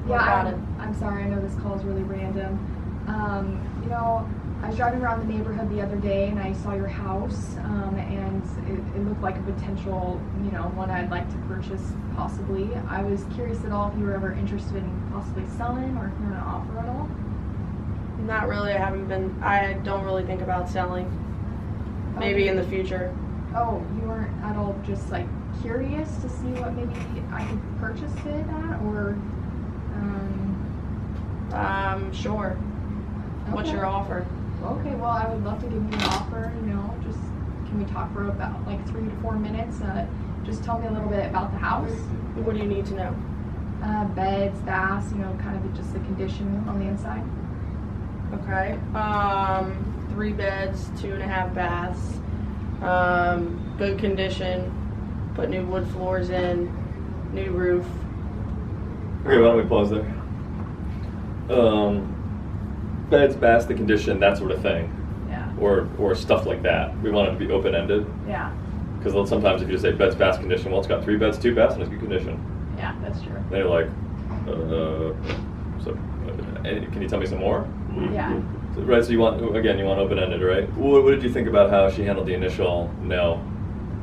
[SPEAKER 8] Yeah,
[SPEAKER 6] What about
[SPEAKER 8] I'm sorry. I know this call is really random. I was driving around the neighborhood the other day and I saw your house, and it looked like a potential, one I'd like to purchase possibly. I was curious at all if you were ever interested in possibly selling or if you're an offer at all.
[SPEAKER 6] Not really. I don't really think about selling. Maybe in the future.
[SPEAKER 8] Oh, you weren't at all just like curious to see what maybe I could purchase it at, or
[SPEAKER 6] Sure. What's
[SPEAKER 8] Okay.
[SPEAKER 6] your offer?
[SPEAKER 8] Okay, well, I would love to give you an offer, just, can we talk for about like 3 to 4 minutes? Just tell me a little bit about the house.
[SPEAKER 6] What do you need to know?
[SPEAKER 8] Beds, baths, kind of just the condition on the inside.
[SPEAKER 6] Okay. 3 beds, 2.5 baths. Good condition. Put new wood floors in. New roof.
[SPEAKER 2] Okay, why don't we pause there? Beds, baths, the condition, that sort of thing,
[SPEAKER 8] Yeah.
[SPEAKER 2] or stuff like that. We want it to be open-ended
[SPEAKER 8] Yeah.
[SPEAKER 2] because sometimes if you just say beds, baths, condition, well, it's got 3 beds, 2 baths, and it's good condition.
[SPEAKER 8] Yeah, that's true.
[SPEAKER 2] Then you're like, can you tell me some more?
[SPEAKER 8] Yeah.
[SPEAKER 2] So, right, so you want open-ended, right? What did you think about how she handled the initial no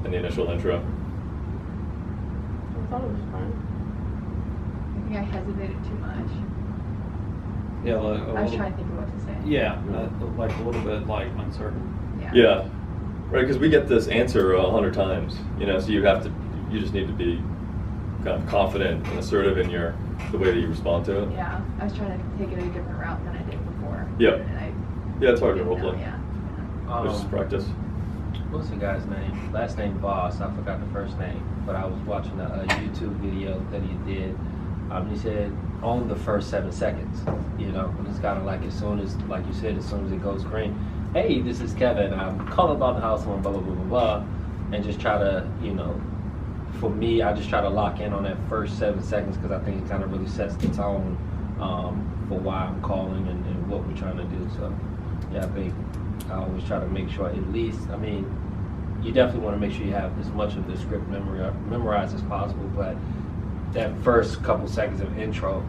[SPEAKER 2] and the initial intro?
[SPEAKER 6] I thought it was fine.
[SPEAKER 8] I think I hesitated too much.
[SPEAKER 4] Yeah,
[SPEAKER 8] I was trying to think of what to say.
[SPEAKER 4] Yeah, like a little bit like uncertain.
[SPEAKER 8] Yeah.
[SPEAKER 2] Yeah, right, because we get this answer 100 times, so you just need to be kind of confident and assertive in the way that you respond to it.
[SPEAKER 8] Yeah. I was trying to take it a different route than I did before.
[SPEAKER 2] Yeah.
[SPEAKER 8] And
[SPEAKER 2] Yeah, it's hard to
[SPEAKER 8] didn't know,
[SPEAKER 2] roleplay.
[SPEAKER 8] Yeah.
[SPEAKER 2] It's just practice.
[SPEAKER 7] What's the guy's name? Last name Boss. I forgot the first name, but I was watching a YouTube video that he did. He said on the first 7 seconds, and it's kind of like as soon as, like you said, as soon as it goes green, hey, this is Kevin. I'm calling about the house on blah blah blah blah blah, and just try to, for me, I just try to lock in on that first 7 seconds because I think it kind of really sets the tone for why I'm calling and what we're trying to do. So, yeah, I think I always try to make sure at least, you definitely want to make sure you have as much of the script memorized as possible, but that first couple seconds of intro,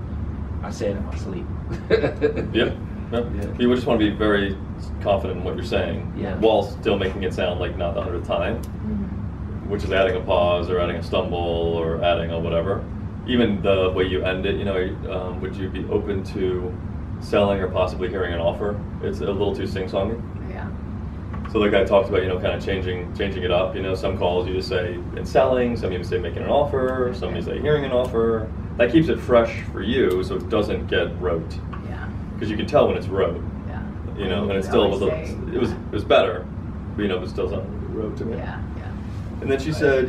[SPEAKER 7] I say it in my sleep.
[SPEAKER 2] Yeah. No.
[SPEAKER 7] Yeah.
[SPEAKER 2] You just want to be very confident in what you're saying,
[SPEAKER 7] Yeah.
[SPEAKER 2] while still making it sound like not the 100th time,
[SPEAKER 8] Mm-hmm.
[SPEAKER 2] which is adding a pause or adding a stumble or adding a whatever. Even the way you end it, would you be open to selling or possibly hearing an offer? It's a little too sing-songy.
[SPEAKER 8] Yeah.
[SPEAKER 2] So like I talked about, kind of changing it up. Some calls you just say in selling, some you say making an offer, some you say hearing an offer. That keeps it fresh for you, so it doesn't get rote.
[SPEAKER 8] Yeah.
[SPEAKER 2] Because you can tell when it's rote.
[SPEAKER 8] Yeah.
[SPEAKER 2] And it's
[SPEAKER 8] You
[SPEAKER 2] still
[SPEAKER 8] always say,
[SPEAKER 2] it was better, but but still something rote to me.
[SPEAKER 8] Yeah. Yeah.
[SPEAKER 2] And then she said,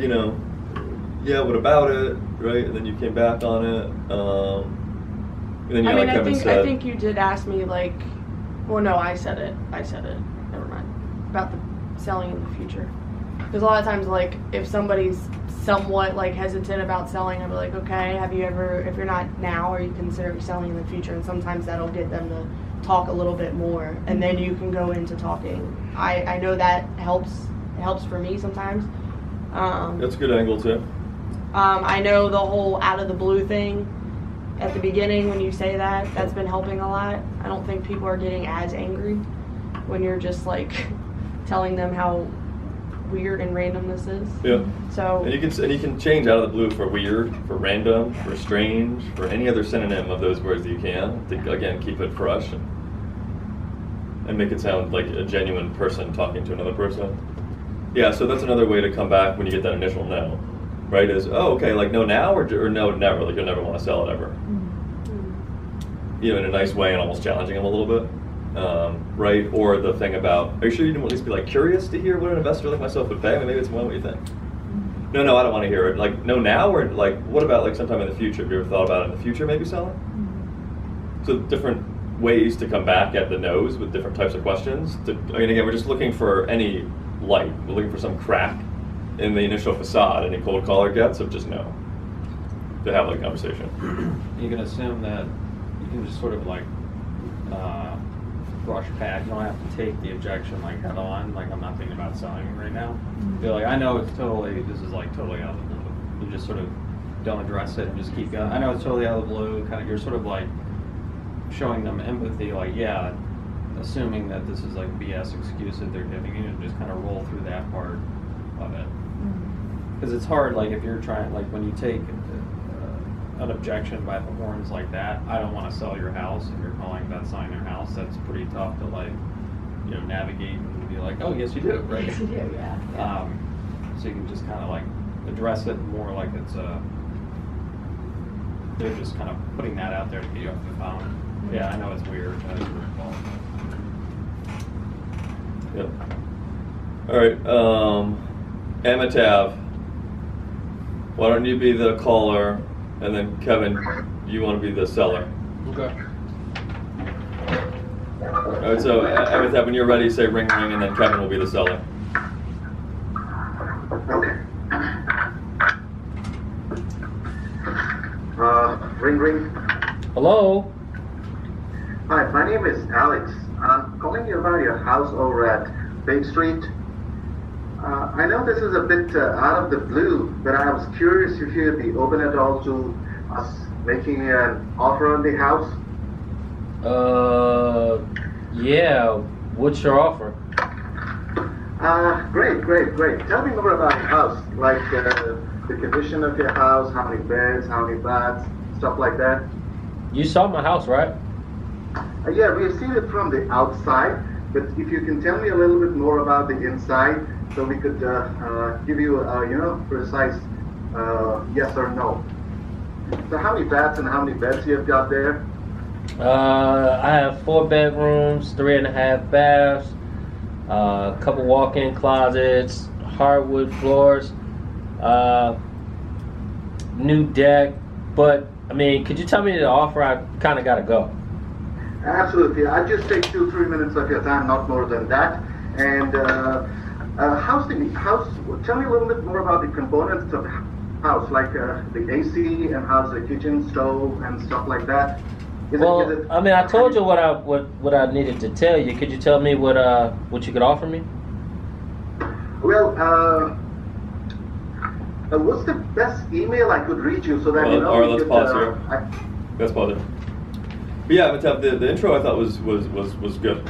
[SPEAKER 2] yeah, what about it, right? And then you came back on it. And then like Kevin said,
[SPEAKER 6] I think you did ask me well, no, I said it. Never mind. About the selling in the future. Because a lot of times, like, if somebody's somewhat, like, hesitant about selling, I'll be like, okay, have you ever, if you're not now, are you considering selling in the future? And sometimes that'll get them to talk a little bit more. And then you can go into talking. I know that helps. It helps for me sometimes.
[SPEAKER 2] That's a good angle too.
[SPEAKER 6] I know the whole out of the blue thing at the beginning when you say that, that's been helping a lot. I don't think people are getting as angry when you're just like telling them how weird and random this is.
[SPEAKER 2] Yeah.
[SPEAKER 6] So
[SPEAKER 2] And you can change out of the blue for weird, for random, for strange, for any other synonym of those words that you can. To, again, keep it fresh and make it sound like a genuine person talking to another person. Yeah, so that's another way to come back when you get that initial no, right? Is, oh, okay, like no now or no never, like you'll never want to sell it ever. You know, in a nice way and almost challenging them a little bit, right? Or the thing about, are you sure you didn't at least be like curious to hear what an investor like myself would pay? I mean, maybe it's more what you think. No, I don't want to hear it. Like, no now or like, what about like sometime in the future? Have you ever thought about it in the future maybe selling? So different ways to come back at the no's with different types of questions. I mean, again, we're just looking for any light. We're looking for some crack in the initial facade any cold caller gets of just no. To have like a conversation.
[SPEAKER 4] You can assume that you can just sort of like brush past. You don't have to take the objection like head on. Like, I'm not thinking about selling it right now. Feel like I know it's totally, this is like totally out of the blue. You just sort of don't address it and just keep going. I know it's totally out of the blue. Kind of, you're sort of like showing them empathy. Like, yeah, assuming that this is like BS excuse that they're giving you, and just kind of roll through that part of it. Because it's hard, like if you're trying, like when you take an objection by the horns like that, I don't want to sell your house, and you're calling about selling their house, that's pretty tough to like, you know, navigate and be like, oh yes you do, right?
[SPEAKER 3] Yes, you do, yeah.
[SPEAKER 4] So you can just kind of like address it more like it's they're just kind of putting that out there to get you off the phone. Yeah, I know it's weird.
[SPEAKER 2] Yep. All right, Amitav, why don't you be the caller, and then Kevin, you want to be the seller.
[SPEAKER 1] Okay.
[SPEAKER 2] All right, so Amitav, when you're ready, say ring ring, and then Kevin will be the seller.
[SPEAKER 9] Okay. Ring ring.
[SPEAKER 1] Hello.
[SPEAKER 9] Hi, my name is Alex. I'm calling you about your house over at Bay Street. I know this is a bit out of the blue, but I was curious if you'd be open at all to us making an offer on the house.
[SPEAKER 1] Yeah. What's your offer?
[SPEAKER 9] Great. Tell me more about your house, like the condition of your house, how many beds, how many baths, stuff like that.
[SPEAKER 1] You saw my house, right?
[SPEAKER 9] Yeah, we have seen it from the outside, but if you can tell me a little bit more about the inside, so we could give you a precise yes or no. So how many baths and how many beds you have got there?
[SPEAKER 1] I have 4 bedrooms, 3.5 baths, a couple walk-in closets, hardwood floors, new deck. But I mean, could you tell me the offer? I kind of gotta go.
[SPEAKER 9] Absolutely. I'll just take 2-3 minutes of your time, not more than that. And how's the house? Tell me a little bit more about the components of the house, like the AC and how's the kitchen, stove, and stuff like that.
[SPEAKER 1] Well, I mean, I told you what I needed to tell you. Could you tell me what you could offer me?
[SPEAKER 9] Well, what's the best email I could reach you so that
[SPEAKER 2] Well,
[SPEAKER 9] you know?
[SPEAKER 2] all right, let's pause here. Let's pause here. But yeah, Amitav, the intro I thought was good.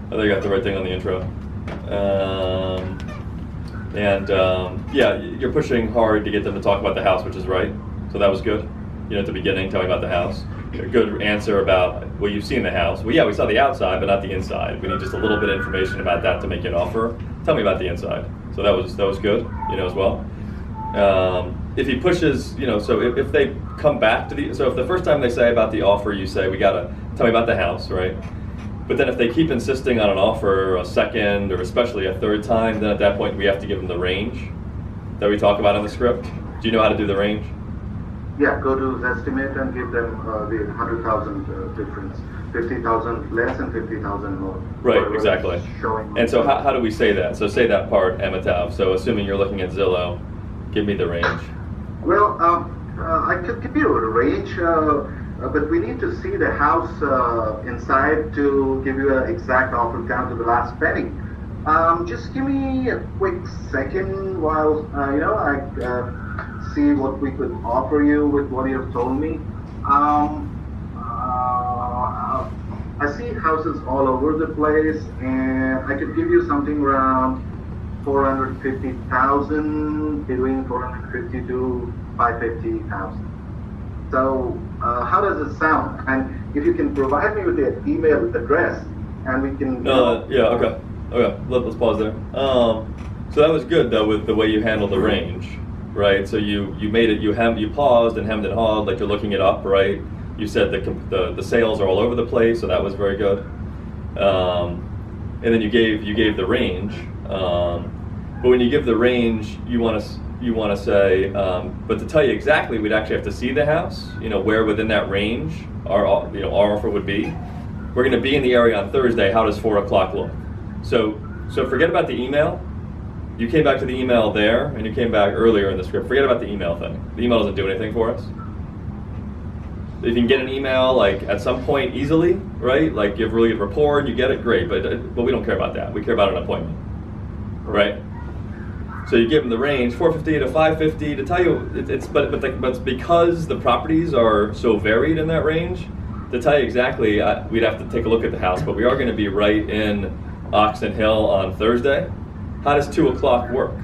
[SPEAKER 2] I think I got the right thing on the intro. Yeah, you're pushing hard to get them to talk about the house, which is right. So that was good. You know, at the beginning, telling about the house. A good answer about, well, you've seen the house. Well, yeah, we saw the outside, but not the inside. We need just a little bit of information about that to make you an offer. Tell me about the inside. So that was good, you know, as well. If he pushes, you know, so if they come back to so if the first time they say about the offer, you say, we gotta tell me about the house, right? But then if they keep insisting on an offer a second or especially a third time, then at that point we have to give them the range that we talk about in the script. Do you know how to do the range?
[SPEAKER 9] Yeah, go to Zestimate and give them the 100,000 difference, 50,000 less and 50,000 more.
[SPEAKER 2] Right,
[SPEAKER 9] Whatever
[SPEAKER 2] exactly.
[SPEAKER 9] it's showing.
[SPEAKER 2] And so how do we say that? So say that part, Amitav. So assuming you're looking at Zillow, give me the range.
[SPEAKER 9] Well, I could give you a range, but we need to see the house inside to give you an exact offer down to the last penny. Just give me a quick second while I see what we could offer you with what you have told me. I see houses all over the place, and I could give you something around 450,000, between 450 to 550,000. So, how does it sound? And if you can provide me with the email address, and we can.
[SPEAKER 2] Yeah. Okay. Let's pause there. So that was good though with the way you handled the range, right? So you made it. You paused and hemmed and hawed like you're looking it up, right? You said the sales are all over the place, so that was very good. And then you gave the range. But when you give the range, you want to say, but to tell you exactly, we'd actually have to see the house. Where within that range our offer would be. We're going to be in the area on Thursday. How does 4 o'clock look? So forget about the email. You came back to the email there, and you came back earlier in the script. Forget about the email thing. The email doesn't do anything for us. If you can get an email like at some point easily, right? Like you have really good rapport, you get it, great. But we don't care about that. We care about an appointment, right? So you give them the range, 450 to 550. To tell you, but because the properties are so varied in that range, to tell you exactly, we'd have to take a look at the house. But we are going to be right in Oxon Hill on Thursday. How does 2 o'clock work?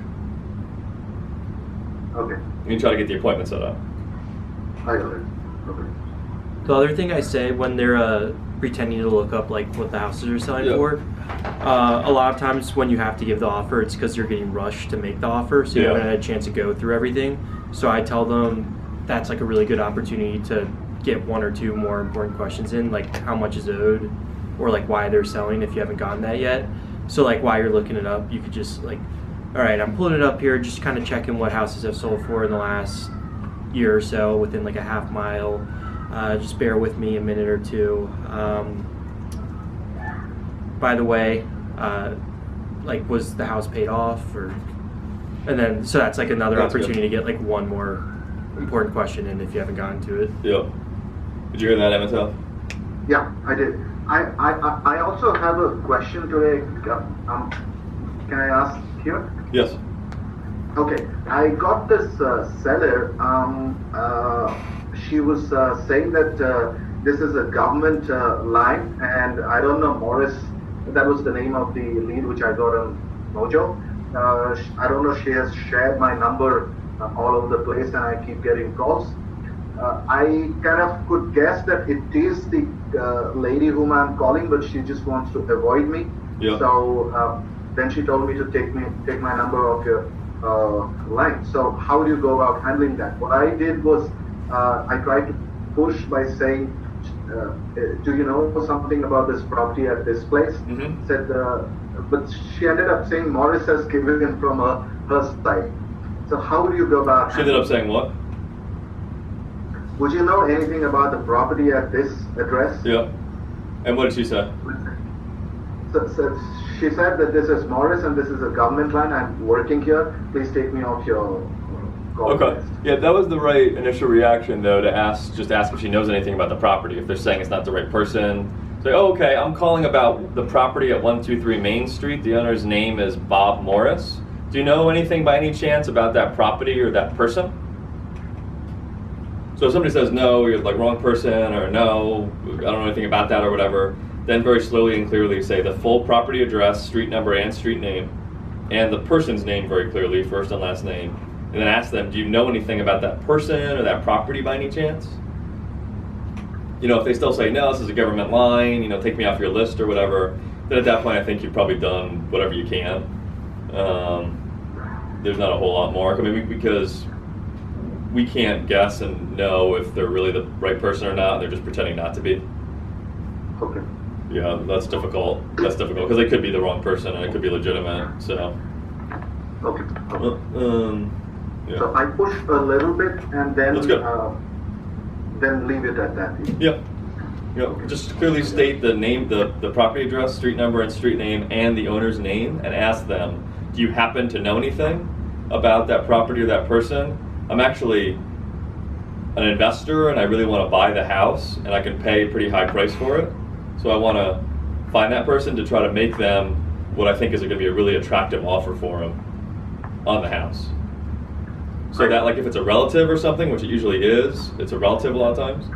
[SPEAKER 9] Okay.
[SPEAKER 2] You can try to get the appointment set up.
[SPEAKER 9] I got it. Okay.
[SPEAKER 5] The other thing I say when they're pretending to look up like what the houses are selling for, a lot of times when you have to give the offer, it's because you're getting rushed to make the offer, so you haven't had a chance to go through everything. So I tell them that's like a really good opportunity to get one or two more important questions in, like how much is owed, or like why they're selling if you haven't gotten that yet. So like while you're looking it up, you could just like, all right, I'm pulling it up here, just kind of checking what houses have sold for in the last year or so within like a half mile. Just bear with me a minute or two. By the way, like was the house paid off, or? And then so that's like another opportunity to get like one more important question in if you haven't gotten to it.
[SPEAKER 2] Yep. Did you hear that, Amitabh?
[SPEAKER 9] Yeah, I did. I also have a question today. Can I ask here?
[SPEAKER 2] Yes.
[SPEAKER 9] Okay, I got this seller. She was saying that this is a government line, and I don't know, Morris, that was the name of the lead which I got on Mojo. I don't know, she has shared my number all over the place, and I keep getting calls. I kind of could guess that it is the lady whom I'm calling, but she just wants to avoid me.
[SPEAKER 2] Yeah.
[SPEAKER 9] So then she told me to take my number off your line. So how do you go about handling that? What I did was I tried to push by saying, do you know something about this property at this place?
[SPEAKER 2] Mm-hmm.
[SPEAKER 9] Said, but she ended up saying Morris has given in from her side. So how do you go about?
[SPEAKER 2] She ended up saying what?
[SPEAKER 9] Would you know anything about the property at this address?
[SPEAKER 2] Yeah. And what did she say?
[SPEAKER 9] So she said that this is Morris and this is a government line. I'm working here. Please take me off your call
[SPEAKER 2] Okay.
[SPEAKER 9] list.
[SPEAKER 2] Yeah, that was the right initial reaction though, to ask if she knows anything about the property. If they're saying it's not the right person, say, oh, okay, I'm calling about the property at 123 Main Street. The owner's name is Bob Morris. Do you know anything by any chance about that property or that person? So if somebody says no, you're like wrong person, or no, I don't know anything about that or whatever, then very slowly and clearly say the full property address, street number and street name, and the person's name very clearly, first and last name, and then ask them, do you know anything about that person or that property by any chance? If they still say, no, this is a government line, take me off your list or whatever, then at that point I think you've probably done whatever you can. There's not a whole lot more. I mean, because we can't guess and know if they're really the right person or not. They're just pretending not to be.
[SPEAKER 9] Okay.
[SPEAKER 2] Yeah, that's difficult. That's difficult because they could be the wrong person and it could be legitimate. So.
[SPEAKER 9] Okay.
[SPEAKER 2] Let Yeah.
[SPEAKER 9] So I push a little bit and then
[SPEAKER 2] That's good.
[SPEAKER 9] leave it at that.
[SPEAKER 2] Yep. Yep. Just clearly state the name, the property address, street number, and street name, and the owner's name, and ask them, do you happen to know anything about that property or that person? I'm actually an investor, and I really want to buy the house, and I can pay a pretty high price for it. So I want to find that person to try to make them what I think is going to be a really attractive offer for them on the house. So that, like, if it's a relative or something, which it usually is, it's a relative a lot of times,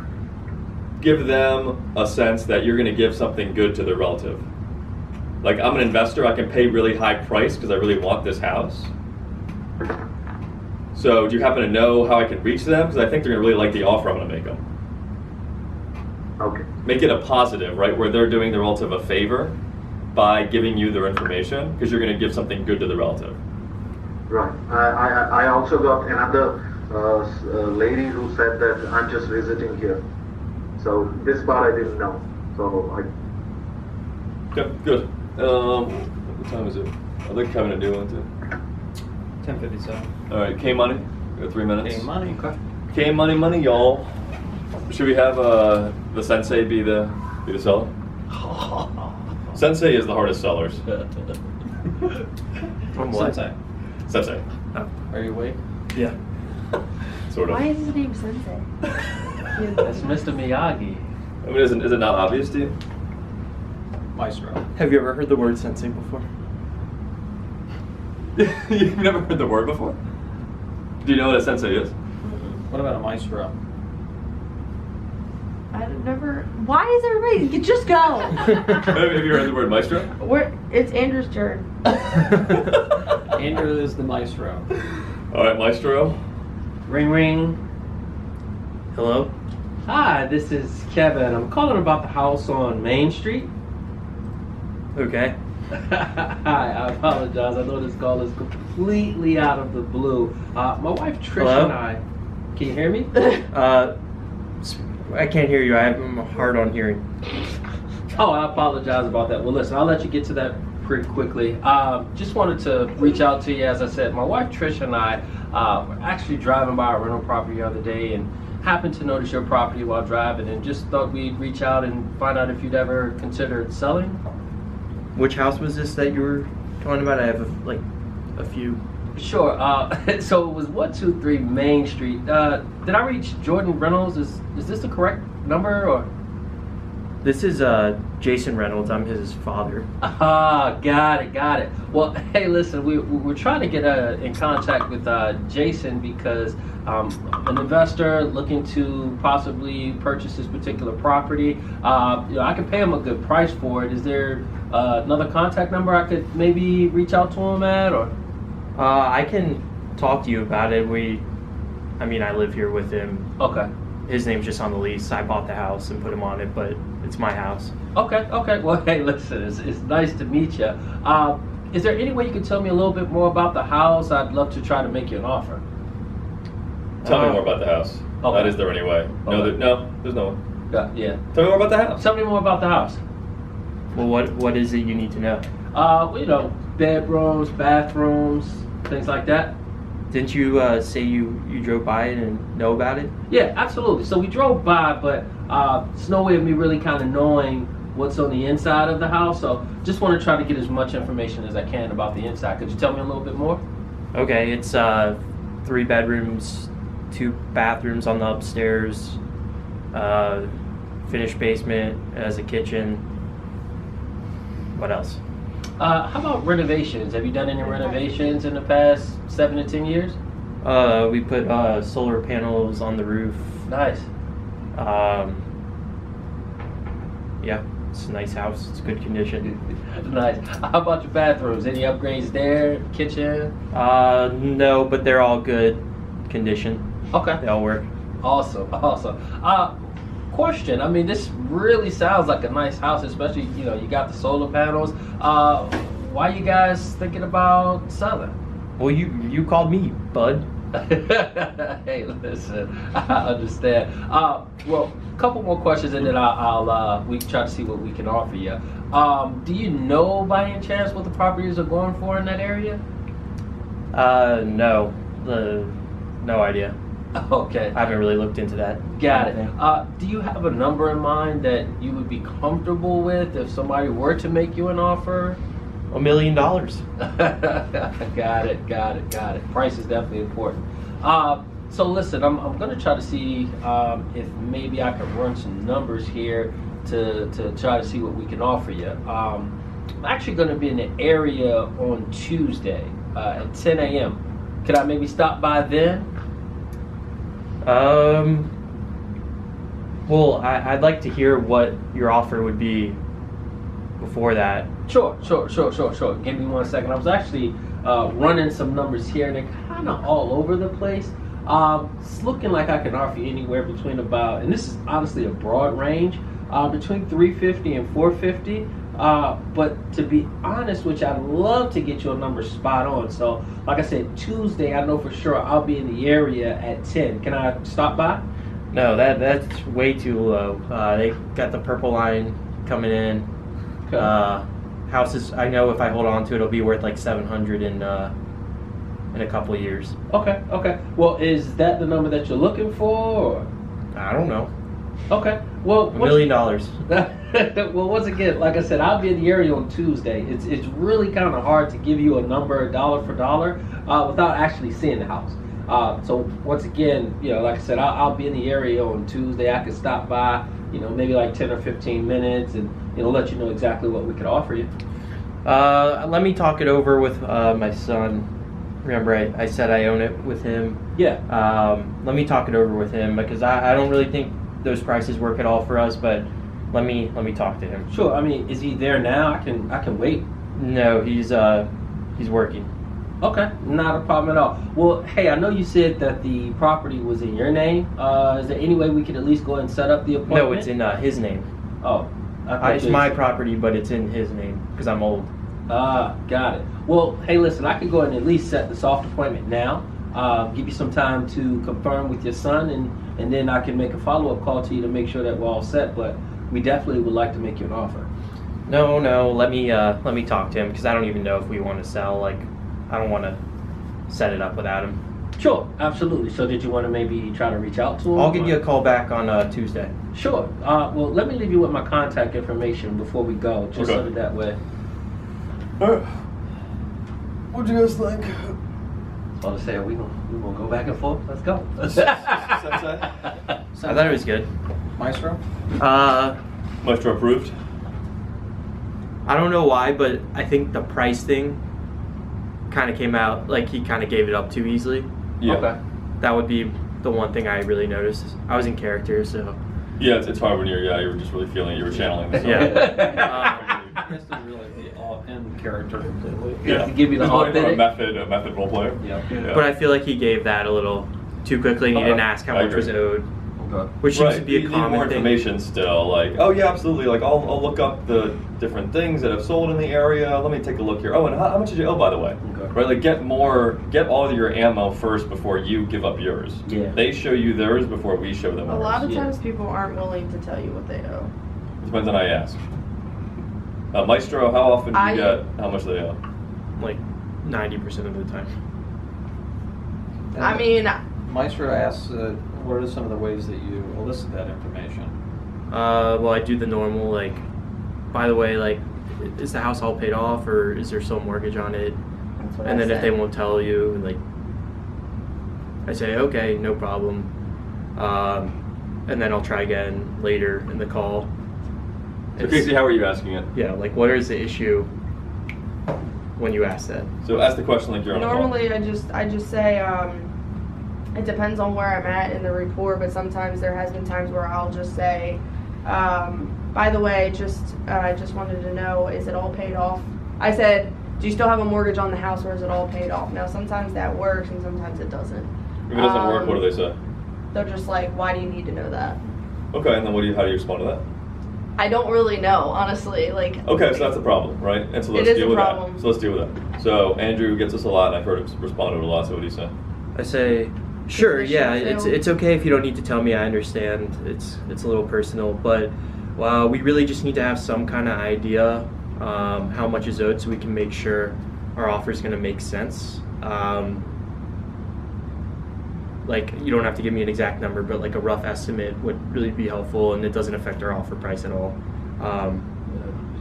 [SPEAKER 2] give them a sense that you're going to give something good to their relative. Like, I'm an investor, I can pay really high price because I really want this house. So do you happen to know how I can reach them? Because I think they're going to really like the offer I'm going to make them.
[SPEAKER 9] Okay.
[SPEAKER 2] Make it a positive, right, where they're doing the relative a favor by giving you their information because you're going to give something good to the relative.
[SPEAKER 9] Right. I also got another lady who said that I'm just visiting here. So this part I didn't know. So
[SPEAKER 2] Okay, good. What time is it? I'd like Kevin to do one too.
[SPEAKER 4] 10:57.
[SPEAKER 2] All right, K-Money. We got 3 minutes.
[SPEAKER 4] Hey, money.
[SPEAKER 2] K-Money, y'all. Should we have the sensei be the seller? Sensei is the hardest sellers.
[SPEAKER 5] From what?
[SPEAKER 4] Sensei,
[SPEAKER 2] Sensei,
[SPEAKER 4] are you awake?
[SPEAKER 5] Yeah.
[SPEAKER 2] sort of.
[SPEAKER 6] Why is his name Sensei?
[SPEAKER 7] That's Mr. Miyagi.
[SPEAKER 2] I mean, is it not obvious to you?
[SPEAKER 4] Maestro.
[SPEAKER 5] Have you ever heard the word sensei before?
[SPEAKER 2] You've never heard the word before? Do you know what a sensei is?
[SPEAKER 4] What about a maestro?
[SPEAKER 6] I've never. Why is everybody? Just go.
[SPEAKER 2] Have you heard the word maestro?
[SPEAKER 6] It's Andrew's turn.
[SPEAKER 4] Andrew is the maestro.
[SPEAKER 2] All right, maestro.
[SPEAKER 7] Ring ring.
[SPEAKER 5] Hello?
[SPEAKER 7] Hi, this is Kevin. I'm calling about the house on Main Street.
[SPEAKER 5] Okay.
[SPEAKER 7] Hi, I apologize. I know this call is completely out of the blue. My wife Trish
[SPEAKER 5] Hello?
[SPEAKER 7] and I. Can you hear me?
[SPEAKER 5] I can't hear you. I'm hard on hearing.
[SPEAKER 7] Oh, I apologize about that. Well, listen, I'll let you get to that pretty quickly. Just wanted to reach out to you. As I said, my wife Trish and I were actually driving by a rental property the other day and happened to notice your property while driving, and just thought we'd reach out and find out if you'd ever considered selling.
[SPEAKER 5] Which house was this that you were talking about? I have a few.
[SPEAKER 7] Sure. So it was 123 Main Street. Did I reach Jordan Reynolds? Is this the correct number or?
[SPEAKER 5] This is Jason Reynolds. I'm his father.
[SPEAKER 7] Ah, got it. Well, hey, listen, we're trying to get in contact with Jason because an investor looking to possibly purchase this particular property. I can pay him a good price for it. Is there another contact number I could maybe reach out to him at, or?
[SPEAKER 5] I can talk to you about it. I live here with him.
[SPEAKER 7] Okay.
[SPEAKER 5] His name's just on the lease. I bought the house and put him on it, but it's my house.
[SPEAKER 7] Okay. Well, hey, listen, it's nice to meet you. Is there any way you could tell me a little bit more about the house? I'd love to try to make you an offer.
[SPEAKER 2] Tell me more about the house.
[SPEAKER 7] Okay.
[SPEAKER 2] Is there any way? No,
[SPEAKER 7] Okay.
[SPEAKER 2] there's no one.
[SPEAKER 7] Yeah.
[SPEAKER 2] Tell me more about the house.
[SPEAKER 7] Tell me more about the house.
[SPEAKER 5] Well, what is it you need to know?
[SPEAKER 7] Bedrooms, bathrooms, things like that.
[SPEAKER 5] Didn't you say you drove by it and know about it?
[SPEAKER 7] Yeah, absolutely. So we drove by, but there's no way of me really kind of knowing what's on the inside of the house. So just want to try to get as much information as I can about the inside. Could you tell me a little bit more?
[SPEAKER 5] Okay, it's 3 bedrooms, 2 bathrooms on the upstairs, finished basement, as a kitchen. What else?
[SPEAKER 7] How about renovations? Have you done any renovations in the past 7 to 10 years?
[SPEAKER 5] We put solar panels on the roof.
[SPEAKER 7] Nice.
[SPEAKER 5] Yeah, it's a nice house. It's good condition.
[SPEAKER 7] Nice. How about your bathrooms? Any upgrades there? Kitchen?
[SPEAKER 5] No, but they're all good condition.
[SPEAKER 7] Okay.
[SPEAKER 5] They all work.
[SPEAKER 7] Awesome. Question. This really sounds like a nice house, especially, you got the solar panels. Why you guys thinking about selling?
[SPEAKER 5] Well, you called me, bud.
[SPEAKER 7] Hey, listen, I understand. Well, a couple more questions, and then we can try to see what we can offer you. Do you know by any chance what the properties are going for in that area?
[SPEAKER 5] No. no idea.
[SPEAKER 7] Okay.
[SPEAKER 5] I haven't really looked into that.
[SPEAKER 7] Got it.
[SPEAKER 5] thing.
[SPEAKER 7] Do you have a number in mind that you would be comfortable with if somebody were to make you an offer?
[SPEAKER 5] $1 million.
[SPEAKER 7] Got it. Price is definitely important. So listen, I'm going to try to see if maybe I can run some numbers here to try to see what we can offer you. I'm actually going to be in the area on Tuesday at 10 a.m. Could I maybe stop by then?
[SPEAKER 5] Well, I'd like to hear what your offer would be before that.
[SPEAKER 7] Sure. Give me 1 second. I was actually running some numbers here, and they're kind of all over the place. It's looking like I can offer you anywhere between about, and this is honestly a broad range, between $350 and $450. But to be honest with you, I'd love to get you a number spot on. So, like I said, Tuesday, I know for sure I'll be in the area at 10. Can I stop by?
[SPEAKER 5] No, that's way too low. They got the purple line coming in.
[SPEAKER 7] Okay.
[SPEAKER 5] Houses, I know if I hold on to it, it'll be worth like $700 in a couple of years.
[SPEAKER 7] Okay. Well, is that the number that you're looking for? Or?
[SPEAKER 5] I don't know.
[SPEAKER 7] Okay. Well,
[SPEAKER 5] $1 million.
[SPEAKER 7] Well, once again, like I said, I'll be in the area on Tuesday. It's really kind of hard to give you a number dollar for dollar without actually seeing the house. So once again, like I said, I'll be in the area on Tuesday. I could stop by, maybe like 10 or 15 minutes and let you know exactly what we could offer you.
[SPEAKER 5] Let me talk it over with my son. Remember, I said I own it with him.
[SPEAKER 7] Yeah.
[SPEAKER 5] Let me talk it over with him because I don't really think those prices work at all for us. But let me talk to him.
[SPEAKER 7] Sure. I mean, is he there now? I can wait.
[SPEAKER 5] No, he's working.
[SPEAKER 7] Okay, not a problem at all. Well, hey, I know you said that the property was in your name. Is there any way we could at least go ahead and set up the appointment?
[SPEAKER 5] No, it's in his name.
[SPEAKER 7] Oh. I thought
[SPEAKER 5] It's
[SPEAKER 7] you
[SPEAKER 5] my
[SPEAKER 7] said-
[SPEAKER 5] property, but it's in his name because I'm old.
[SPEAKER 7] Got it. Well, hey, listen, I could go ahead and at least set the soft appointment now. Give you some time to confirm with your son, and then I can make a follow-up call to you to make sure that we're all set. But we definitely would like to make you an offer.
[SPEAKER 5] No, let me talk to him because I don't even know if we want to sell. Like, I don't want to set it up without him.
[SPEAKER 7] Sure, absolutely. So did you want to maybe try to reach out to him?
[SPEAKER 5] I'll give you a call back on Tuesday.
[SPEAKER 7] Sure. Well, let me leave you with my contact information before we go, just so that way.
[SPEAKER 2] What'd you guys think?
[SPEAKER 7] I was saying we gonna go back and forth. Let's go.
[SPEAKER 5] I thought it was good.
[SPEAKER 4] Maestro?
[SPEAKER 2] Maestro approved.
[SPEAKER 5] I don't know why, but I think the price thing kind of came out like he kind of gave it up too easily.
[SPEAKER 2] Yeah.
[SPEAKER 7] Okay.
[SPEAKER 5] That would be the one thing I really noticed. I was in character, so
[SPEAKER 2] Yeah, it's hard when you were just really feeling it. You were channeling this.
[SPEAKER 5] yeah.
[SPEAKER 4] This is really the all-in character completely.
[SPEAKER 7] To give you the
[SPEAKER 2] He's going for
[SPEAKER 7] authentic.
[SPEAKER 2] a method role player.
[SPEAKER 7] Yeah.
[SPEAKER 5] But I feel like he gave that a little too quickly, and he didn't ask how
[SPEAKER 2] I
[SPEAKER 5] much was
[SPEAKER 2] agree.
[SPEAKER 5] owed,
[SPEAKER 7] Okay.
[SPEAKER 5] which seems
[SPEAKER 2] Right.
[SPEAKER 5] to be a
[SPEAKER 2] You need more
[SPEAKER 5] common thing.
[SPEAKER 2] information still. Like, oh yeah, absolutely. Like, I'll look up the different things that have sold in the area. Let me take a look here. Oh, and how much did you owe, by the way?
[SPEAKER 7] Okay.
[SPEAKER 2] Right. Like, get all of your ammo first before you give up yours.
[SPEAKER 7] Yeah.
[SPEAKER 2] They show you theirs before we show them
[SPEAKER 6] A
[SPEAKER 2] ours.
[SPEAKER 6] lot of
[SPEAKER 7] Yeah.
[SPEAKER 6] times people aren't willing to tell you what they owe.
[SPEAKER 2] Depends on how you ask. Maestro, how often do you
[SPEAKER 6] I-
[SPEAKER 2] get how much they owe?
[SPEAKER 5] Like 90% of the time.
[SPEAKER 6] I mean,
[SPEAKER 4] Maestro asks, what are some of the ways that you elicit that information?
[SPEAKER 5] Well, I do the normal, like, by the way, like, is the house all paid off or is there still mortgage on it?
[SPEAKER 6] that's what
[SPEAKER 5] And
[SPEAKER 6] I
[SPEAKER 5] then if they
[SPEAKER 6] said.
[SPEAKER 5] won't tell you, like, I say, okay, no problem. And then I'll try again later in the call.
[SPEAKER 2] So
[SPEAKER 5] It's-
[SPEAKER 2] Casey, how are you asking it?
[SPEAKER 5] Yeah, like, what is the issue when you ask that?
[SPEAKER 2] So ask the question like you're on a call.
[SPEAKER 6] Normally, I just say it depends on where I'm at in the report, but sometimes there has been times where I'll just say, by the way, I just wanted to know, is it all paid off? I said, do you still have a mortgage on the house, or is it all paid off? Now, sometimes that works, and sometimes it doesn't.
[SPEAKER 2] If it doesn't work, what do they say?
[SPEAKER 6] They're just like, why do you need to know that?
[SPEAKER 2] Okay, and then how do you respond to that?
[SPEAKER 6] I don't really know, honestly. Like,
[SPEAKER 2] Okay, so that's a problem, right? And so let's
[SPEAKER 6] It is
[SPEAKER 2] deal
[SPEAKER 6] a
[SPEAKER 2] with
[SPEAKER 6] problem.
[SPEAKER 2] that. So let's deal with that. So Andrew gets us a lot, and I've heard him respond to it a lot. So what do you say?
[SPEAKER 5] I say, sure,
[SPEAKER 6] Because
[SPEAKER 5] yeah,
[SPEAKER 6] she'll
[SPEAKER 5] it's
[SPEAKER 6] feel-
[SPEAKER 5] it's okay if you don't need to tell me. I understand. It's a little personal, but we really just need to have some kind of idea how much is owed, so we can make sure our offer is going to make sense. like you don't have to give me an exact number, but like a rough estimate would really be helpful, and it doesn't affect our offer price at all.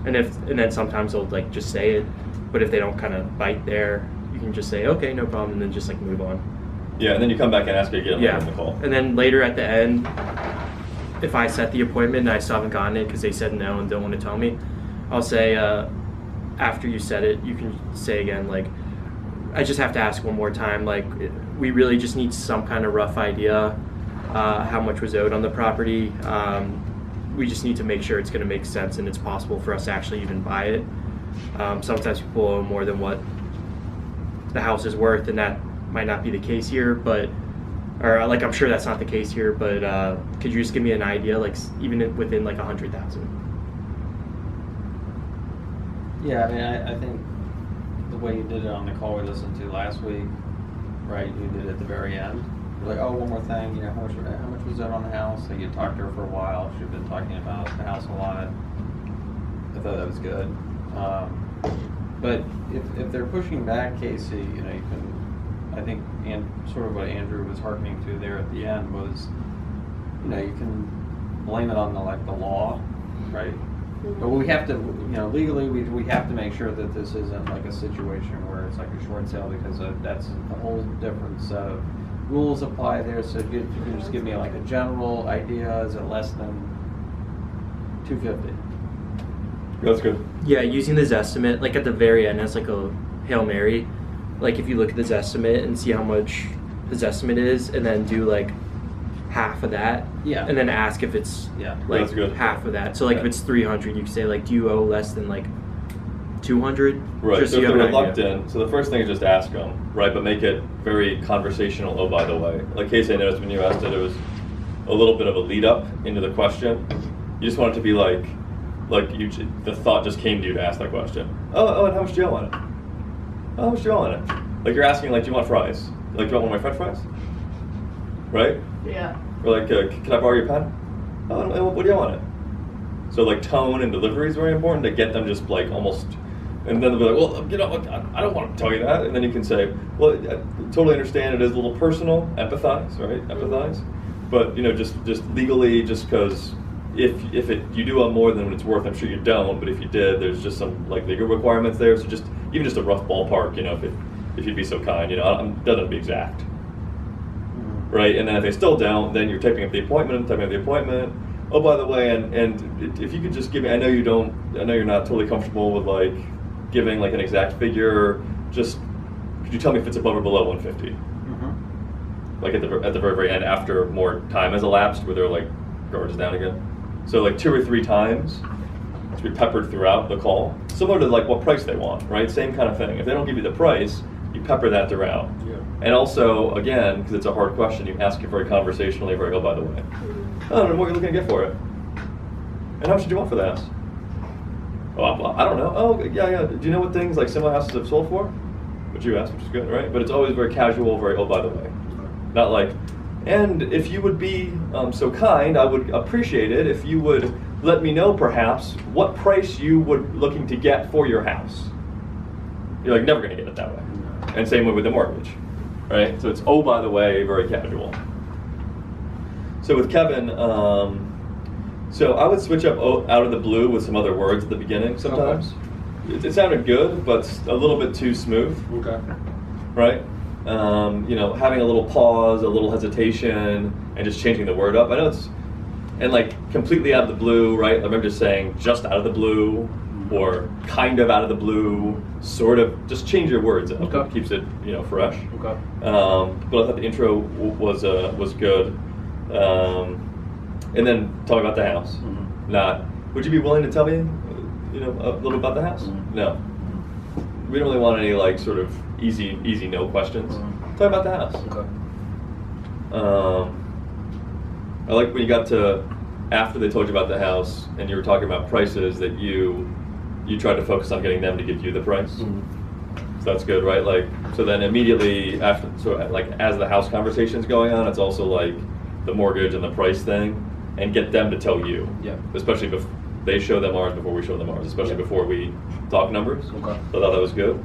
[SPEAKER 5] And then sometimes they'll like just say it, but if they don't kind of bite there, you can just say okay, no problem, and then just like move on.
[SPEAKER 2] Yeah, and then you come back and ask it again
[SPEAKER 5] Yeah,
[SPEAKER 2] on the call.
[SPEAKER 5] and then later at the end, if I set the appointment and I still haven't gotten it because they said no and don't want to tell me, I'll say after you set it, you can say again like, I just have to ask one more time. Like, we really just need some kind of rough idea how much was owed on the property. We just need to make sure it's going to make sense and it's possible for us to actually even buy it. Sometimes people owe more than what the house is worth, and that might not be the case here, but or like I'm sure that's not the case here, but could you just give me an idea, like even within like 100,000?
[SPEAKER 4] Yeah, I mean, I think the way you did it on the call we listened to last week, right? You did it at the very end. You're like, oh, one more thing, you know, how much was owed on the house? Like you talked to her for a while. She'd been talking about the house a lot. I thought that was good. But if they're pushing back, Casey, you know, you can. I think, and sort of what Andrew was hearkening to there at the end was, you know, you can blame it on the law, right? But we have to, you know, legally we have to make sure that this isn't like a situation where it's like a short sale, because that's a whole different set of rules apply there. So if you can just give me like a general idea, is it less than 250?
[SPEAKER 2] That's good.
[SPEAKER 5] Yeah, using this estimate, like at the very end, as like a Hail Mary. Like if you look at this estimate and see how much his estimate is, and then do like half of that,
[SPEAKER 4] Yeah.
[SPEAKER 5] and then ask if it's like
[SPEAKER 2] That's good.
[SPEAKER 5] half of that. So like if
[SPEAKER 2] Yeah.
[SPEAKER 5] it's 300, you can say like, do you owe less than like 200?
[SPEAKER 2] Right,
[SPEAKER 5] Just
[SPEAKER 2] so if
[SPEAKER 5] you
[SPEAKER 2] they're
[SPEAKER 5] have an idea.
[SPEAKER 2] reluctant, so the first thing is just ask them, right? But make it very conversational, oh, by the way. Like Casey, I noticed when you asked it was a little bit of a lead up into the question. You just want it to be like the thought just came to you to ask that question. Oh, and how much do you owe on it? Oh, how much do you owe on it? Like you're asking, like, do you want fries? Like, do you want one of my French fries? Right?
[SPEAKER 6] Yeah.
[SPEAKER 2] Or like, can I borrow your pen? Oh, and what do you want on it? So like tone and delivery is very important to get them just like almost, and then they'll be like, well, you know, I don't want to tell you that. And then you can say, well, I totally understand it is a little personal, empathize, right? Empathize. But, you know, just legally, just because if you do owe more than it's worth, I'm sure you don't, but if you did, there's just some like legal requirements there. So just, even just a rough ballpark, you know, if you'd be so kind, you know, it doesn't have to be exact. Right, and then if they still don't, then you're typing up the appointment. Oh, by the way, and if you could just give me, I know you're not totally comfortable with like giving like an exact figure. Just could you tell me if it's above or below 150? Like at the very very end, after more time has elapsed, where they're like guards down again. So like 2 or 3 times to be peppered throughout the call, similar to like what price they want, right? Same kind of thing. If they don't give you the price, you pepper that throughout. Yeah. And also, again, because it's a hard question, you ask it very conversationally, very, oh, by the way. Oh, and what are you looking to get for it? And how much did you want for the house? Oh, I don't know. Oh, yeah. Do you know what things like similar houses have sold for? Which you asked, which is good, right? But it's always very casual, very, oh, by the way. Not like, and if you would be so kind, I would appreciate it if you would let me know, perhaps, what price you would looking to get for your house. You're like never going to get it that way. And same way with the mortgage, right? So it's, oh, by the way, very casual. So with Kevin, so I would switch up out of the blue with some other words at the beginning sometimes. Okay. It sounded good, but a little bit too smooth. Okay. Right? You know, having a little pause, a little hesitation, and just changing the word up. I know it's, and like completely out of the blue, right? I remember just saying just out of the blue, or kind of out of the blue, sort of. Just change your words up. Okay. Keeps it, you know, fresh. Okay. But I thought the intro was good. And then talk about the house. Mm-hmm. Not, would you be willing to tell me, you know, a little about the house? Mm-hmm. No. We don't really want any like sort of easy no questions. Mm-hmm. Talk about the house. Okay. I like when you got to after they told you about the house and you were talking about prices that you tried to focus on getting them to give you the price. Mm-hmm. So that's good, right? Like, so then immediately after, so like as the house conversation's going on, it's also like the mortgage and the price thing, and get them to tell you. Yeah. Especially if they show them ours before we show them ours, especially before we talk numbers. Okay. So I thought that was good.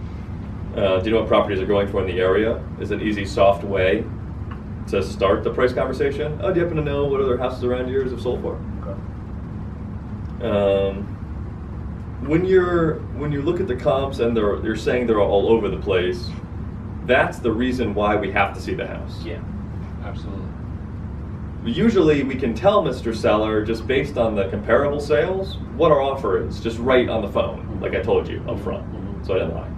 [SPEAKER 2] Do you know what properties are going for in the area? Is an easy, soft way to start the price conversation. Oh, do you happen to know what other houses around yours have sold for?
[SPEAKER 7] Okay.
[SPEAKER 2] When you look at the comps and you're saying they're all over the place, that's the reason why we have to see the house.
[SPEAKER 7] Yeah, absolutely.
[SPEAKER 2] Usually we can tell Mr. Seller, just based on the comparable sales, what our offer is, just right on the phone, like I told you up front, so I didn't lie.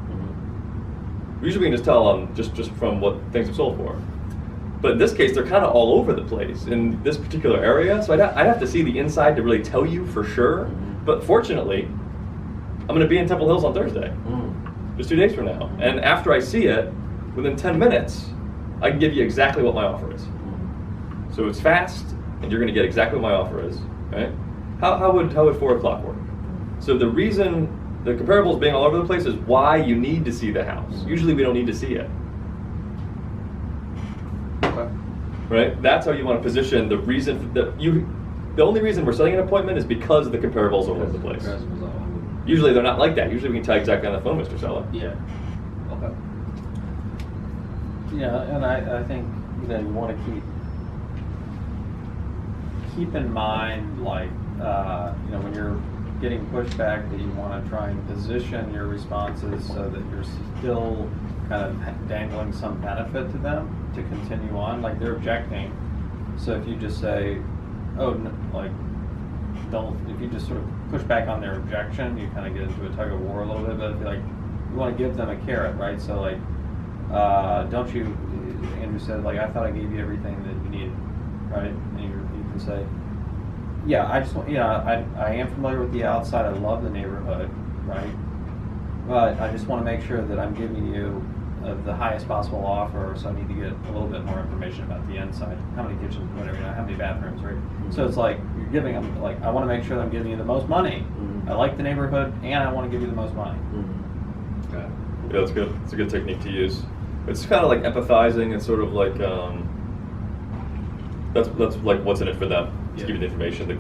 [SPEAKER 2] Usually we can just tell them just from what things have sold for. But in this case, they're kind of all over the place in this particular area, so I'd have to see the inside to really tell you for sure. But fortunately, I'm going to be in Temple Hills on Thursday, just 2 days from now. And after I see it, within 10 minutes, I can give you exactly what my offer is. So it's fast, and you're going to get exactly what my offer is, right? How would 4 o'clock work? So the reason the comparables being all over the place is why you need to see the house. Usually we don't need to see it.
[SPEAKER 7] Okay.
[SPEAKER 2] Right? That's how you want to position the reason the only reason we're setting an appointment is because the comparables are all over the place. Usually they're not like that. Usually we can tell you exactly on the phone, Mr. Seller.
[SPEAKER 7] Yeah. Okay.
[SPEAKER 4] Yeah, and I think you want to keep in mind, like, when you're getting pushback, that you want to try and position your responses so that you're still kind of dangling some benefit to them to continue on. Like, they're objecting, so if you just say, if you just sort of push back on their objection, you kind of get into a tug of war a little bit. But if you want to give them a carrot, right? So like, don't you? Andrew said, like, I thought I gave you everything that you needed, right? And you can say, yeah, I am familiar with the outside. I love the neighborhood, right? But I just want to make sure that I'm giving you the highest possible offer, so I need to get a little bit more information about the inside. How many kitchens, whatever, how many bathrooms, right? So it's like, you're giving them, like, I want to make sure that I'm giving you the most money. I like the neighborhood, and I want to give you the most money.
[SPEAKER 2] Yeah, that's good. It's a good technique to use. It's kind of like empathizing. It's sort of like, that's like what's in it for them. Just give you the information, the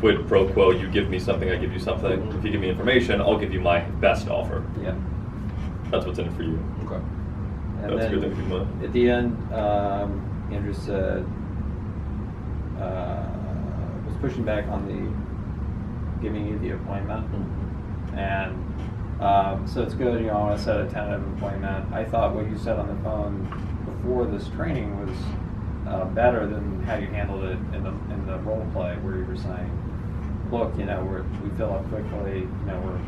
[SPEAKER 2] quid pro quo. You give me something, I give you something. If you give me information, I'll give you my best offer.
[SPEAKER 4] Yeah.
[SPEAKER 2] That's what's in it for you.
[SPEAKER 7] Okay.
[SPEAKER 4] And
[SPEAKER 2] That's a
[SPEAKER 4] then
[SPEAKER 2] good thing to keep in mind.
[SPEAKER 4] at the end, Andrew said, was pushing back on the giving you the appointment. And so it's good, I want to set a tentative appointment. I thought what you said on the phone before this training was better than how you handled it in the role play, where you were saying, look, we fill up quickly, we're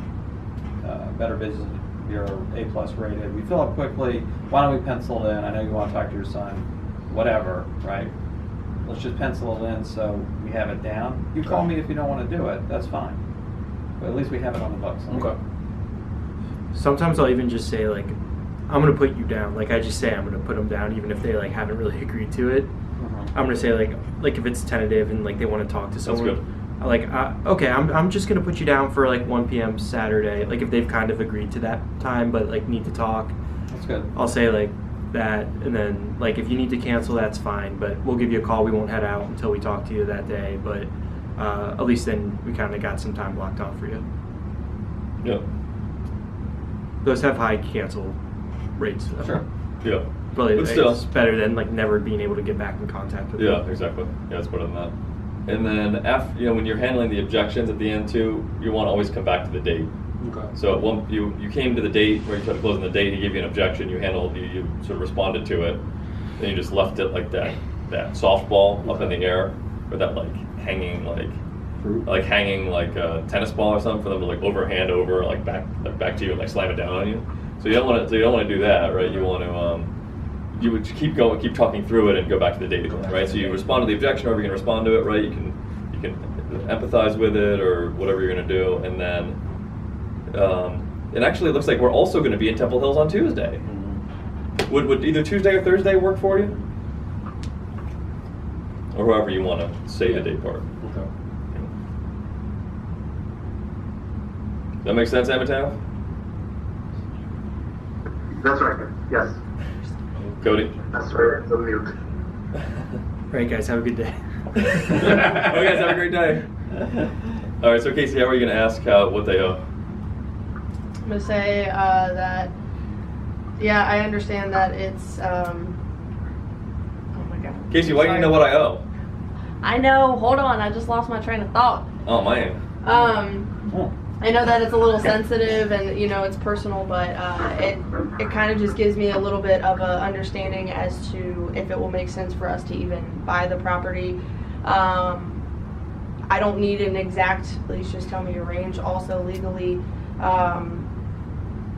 [SPEAKER 4] Better Business Bureau A+ rated. We fill up quickly. Why don't we pencil it in? I know you want to talk to your son. Whatever, right? Let's just pencil it in so we have it down. You call me if you don't want to do it. That's fine. But at least we have it on the books.
[SPEAKER 7] Okay.
[SPEAKER 5] Sometimes I'll even just say, like, I'm going to put you down. Like, I just say I'm going to put them down even if they, like, haven't really agreed to it. I'm going to say, like if it's tentative and, like, they want to talk to someone.
[SPEAKER 2] That's good.
[SPEAKER 5] Like, okay, I'm just going to put you down for, like, 1 p.m. Saturday. Like, if they've kind of agreed to that time but, like, need to talk.
[SPEAKER 4] That's good.
[SPEAKER 5] I'll say, like, that. And then, like, if you need to cancel, that's fine. But we'll give you a call. We won't head out until we talk to you that day. But at least then we kind of got some time blocked off for you.
[SPEAKER 2] Yeah.
[SPEAKER 5] Those have high cancel rates. Though.
[SPEAKER 4] Sure.
[SPEAKER 2] Yeah.
[SPEAKER 5] But
[SPEAKER 2] But still.
[SPEAKER 5] it's better than, like, never being able to get back in contact with
[SPEAKER 2] Yeah,
[SPEAKER 5] them.
[SPEAKER 2] exactly. Yeah, it's better than that. And then after, when you're handling the objections at the end too, you want to always come back to the date.
[SPEAKER 7] Okay.
[SPEAKER 2] So you came to the date where you tried to close on the date, he gave you an objection, you sort of responded to it, then you just left it like that softball up in the air, or that like hanging like tennis ball or something for them to like overhand over like back to you and like slam it down on you. So you don't want to do that, right? You want to you would keep talking through it and go back to the date again, right? So you respond to the objection, or you can respond to it, right? You can empathize with it or whatever you're going to do, and then and actually it looks like we're also going to be in Temple Hills on Tuesday. Would either Tuesday or Thursday work for you, or however you want to say the day part?
[SPEAKER 7] Okay.
[SPEAKER 2] Does that make sense, Amitav?
[SPEAKER 9] That's right. Yes.
[SPEAKER 2] Cody?
[SPEAKER 9] That's right. It's on mute.
[SPEAKER 5] All right, guys, have a good day.
[SPEAKER 2] Oh, guys, have a great day. All right, so Casey, how are you going to ask what they owe?
[SPEAKER 6] I'm gonna say that, yeah, I understand that it's, oh my god,
[SPEAKER 2] Casey, why do you know what I owe?
[SPEAKER 6] I know. Hold on, I just lost my train of thought.
[SPEAKER 2] Oh man.
[SPEAKER 6] I know that it's a little sensitive and you know it's personal, but it kind of just gives me a little bit of a understanding as to if it will make sense for us to even buy the property. I don't need an exact. Please just tell me your range. Also legally,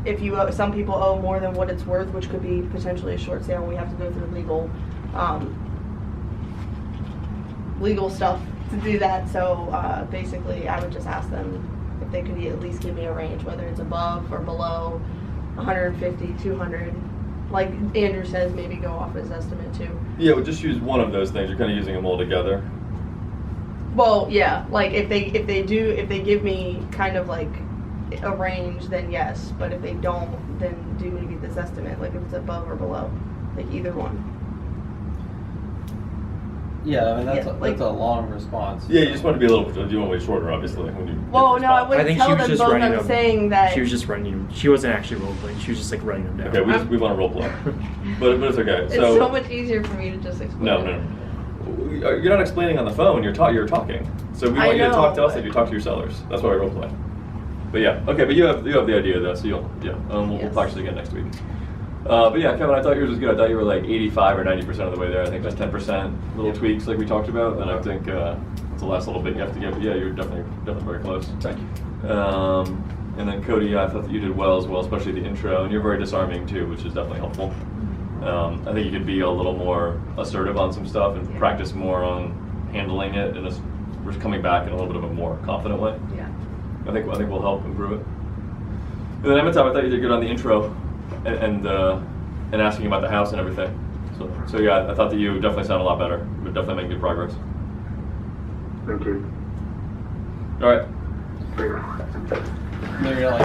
[SPEAKER 6] if you some people owe more than what it's worth, which could be potentially a short sale, we have to go through legal stuff to do that. So basically, I would just ask them if they could at least give me a range, whether it's above or below 150, 200. Like Andrew says, maybe go off his estimate too.
[SPEAKER 2] Yeah, we'll just use one of those things. You're kind of using them all together.
[SPEAKER 6] Well, yeah, like if they give me kind of like a range, then yes. But if they don't, then do maybe this estimate, like if it's above or below, like either one.
[SPEAKER 4] Yeah, I mean that's
[SPEAKER 6] Yeah,
[SPEAKER 4] that's a long response.
[SPEAKER 2] Yeah, you just want to be a little. You want to be shorter, obviously. When you
[SPEAKER 6] Well, no, I
[SPEAKER 5] I
[SPEAKER 6] wouldn't
[SPEAKER 5] think she
[SPEAKER 6] tell
[SPEAKER 5] was
[SPEAKER 6] them
[SPEAKER 5] just
[SPEAKER 6] both.
[SPEAKER 5] running
[SPEAKER 6] I'm
[SPEAKER 5] them.
[SPEAKER 6] saying that
[SPEAKER 5] She was just running. She wasn't actually role playing. She was just like running them down.
[SPEAKER 2] Okay, we want to role play, but it's okay.
[SPEAKER 6] it's so much easier for me to just explain.
[SPEAKER 2] No. You're not explaining on the phone. You're talking. So we want you to talk to us like you talk to your sellers. That's why we role play. But yeah, okay. But you have the idea though. So we'll
[SPEAKER 6] Yes.
[SPEAKER 2] practice again next week. But yeah, Kevin, I thought yours was good. I thought you were like 85 or 90% of the way there. I think just 10% little tweaks like we talked about. And I think it's the last little bit you have to get. But yeah, you're definitely very close.
[SPEAKER 7] Thank you.
[SPEAKER 2] And then Cody, I thought that you did well as well, especially the intro. And you're very disarming too, which is definitely helpful. I think you could be a little more assertive on some stuff and practice more on handling it, and we're just coming back in a little bit of a more confident way.
[SPEAKER 3] Yeah.
[SPEAKER 2] I think we'll help improve it. And then Amitabh, I thought you did good on the intro and asking about the house and everything. So yeah, I thought that you definitely sound a lot better. We're definitely making good progress.
[SPEAKER 9] Thank you.
[SPEAKER 2] All right.
[SPEAKER 4] Maybe you're like.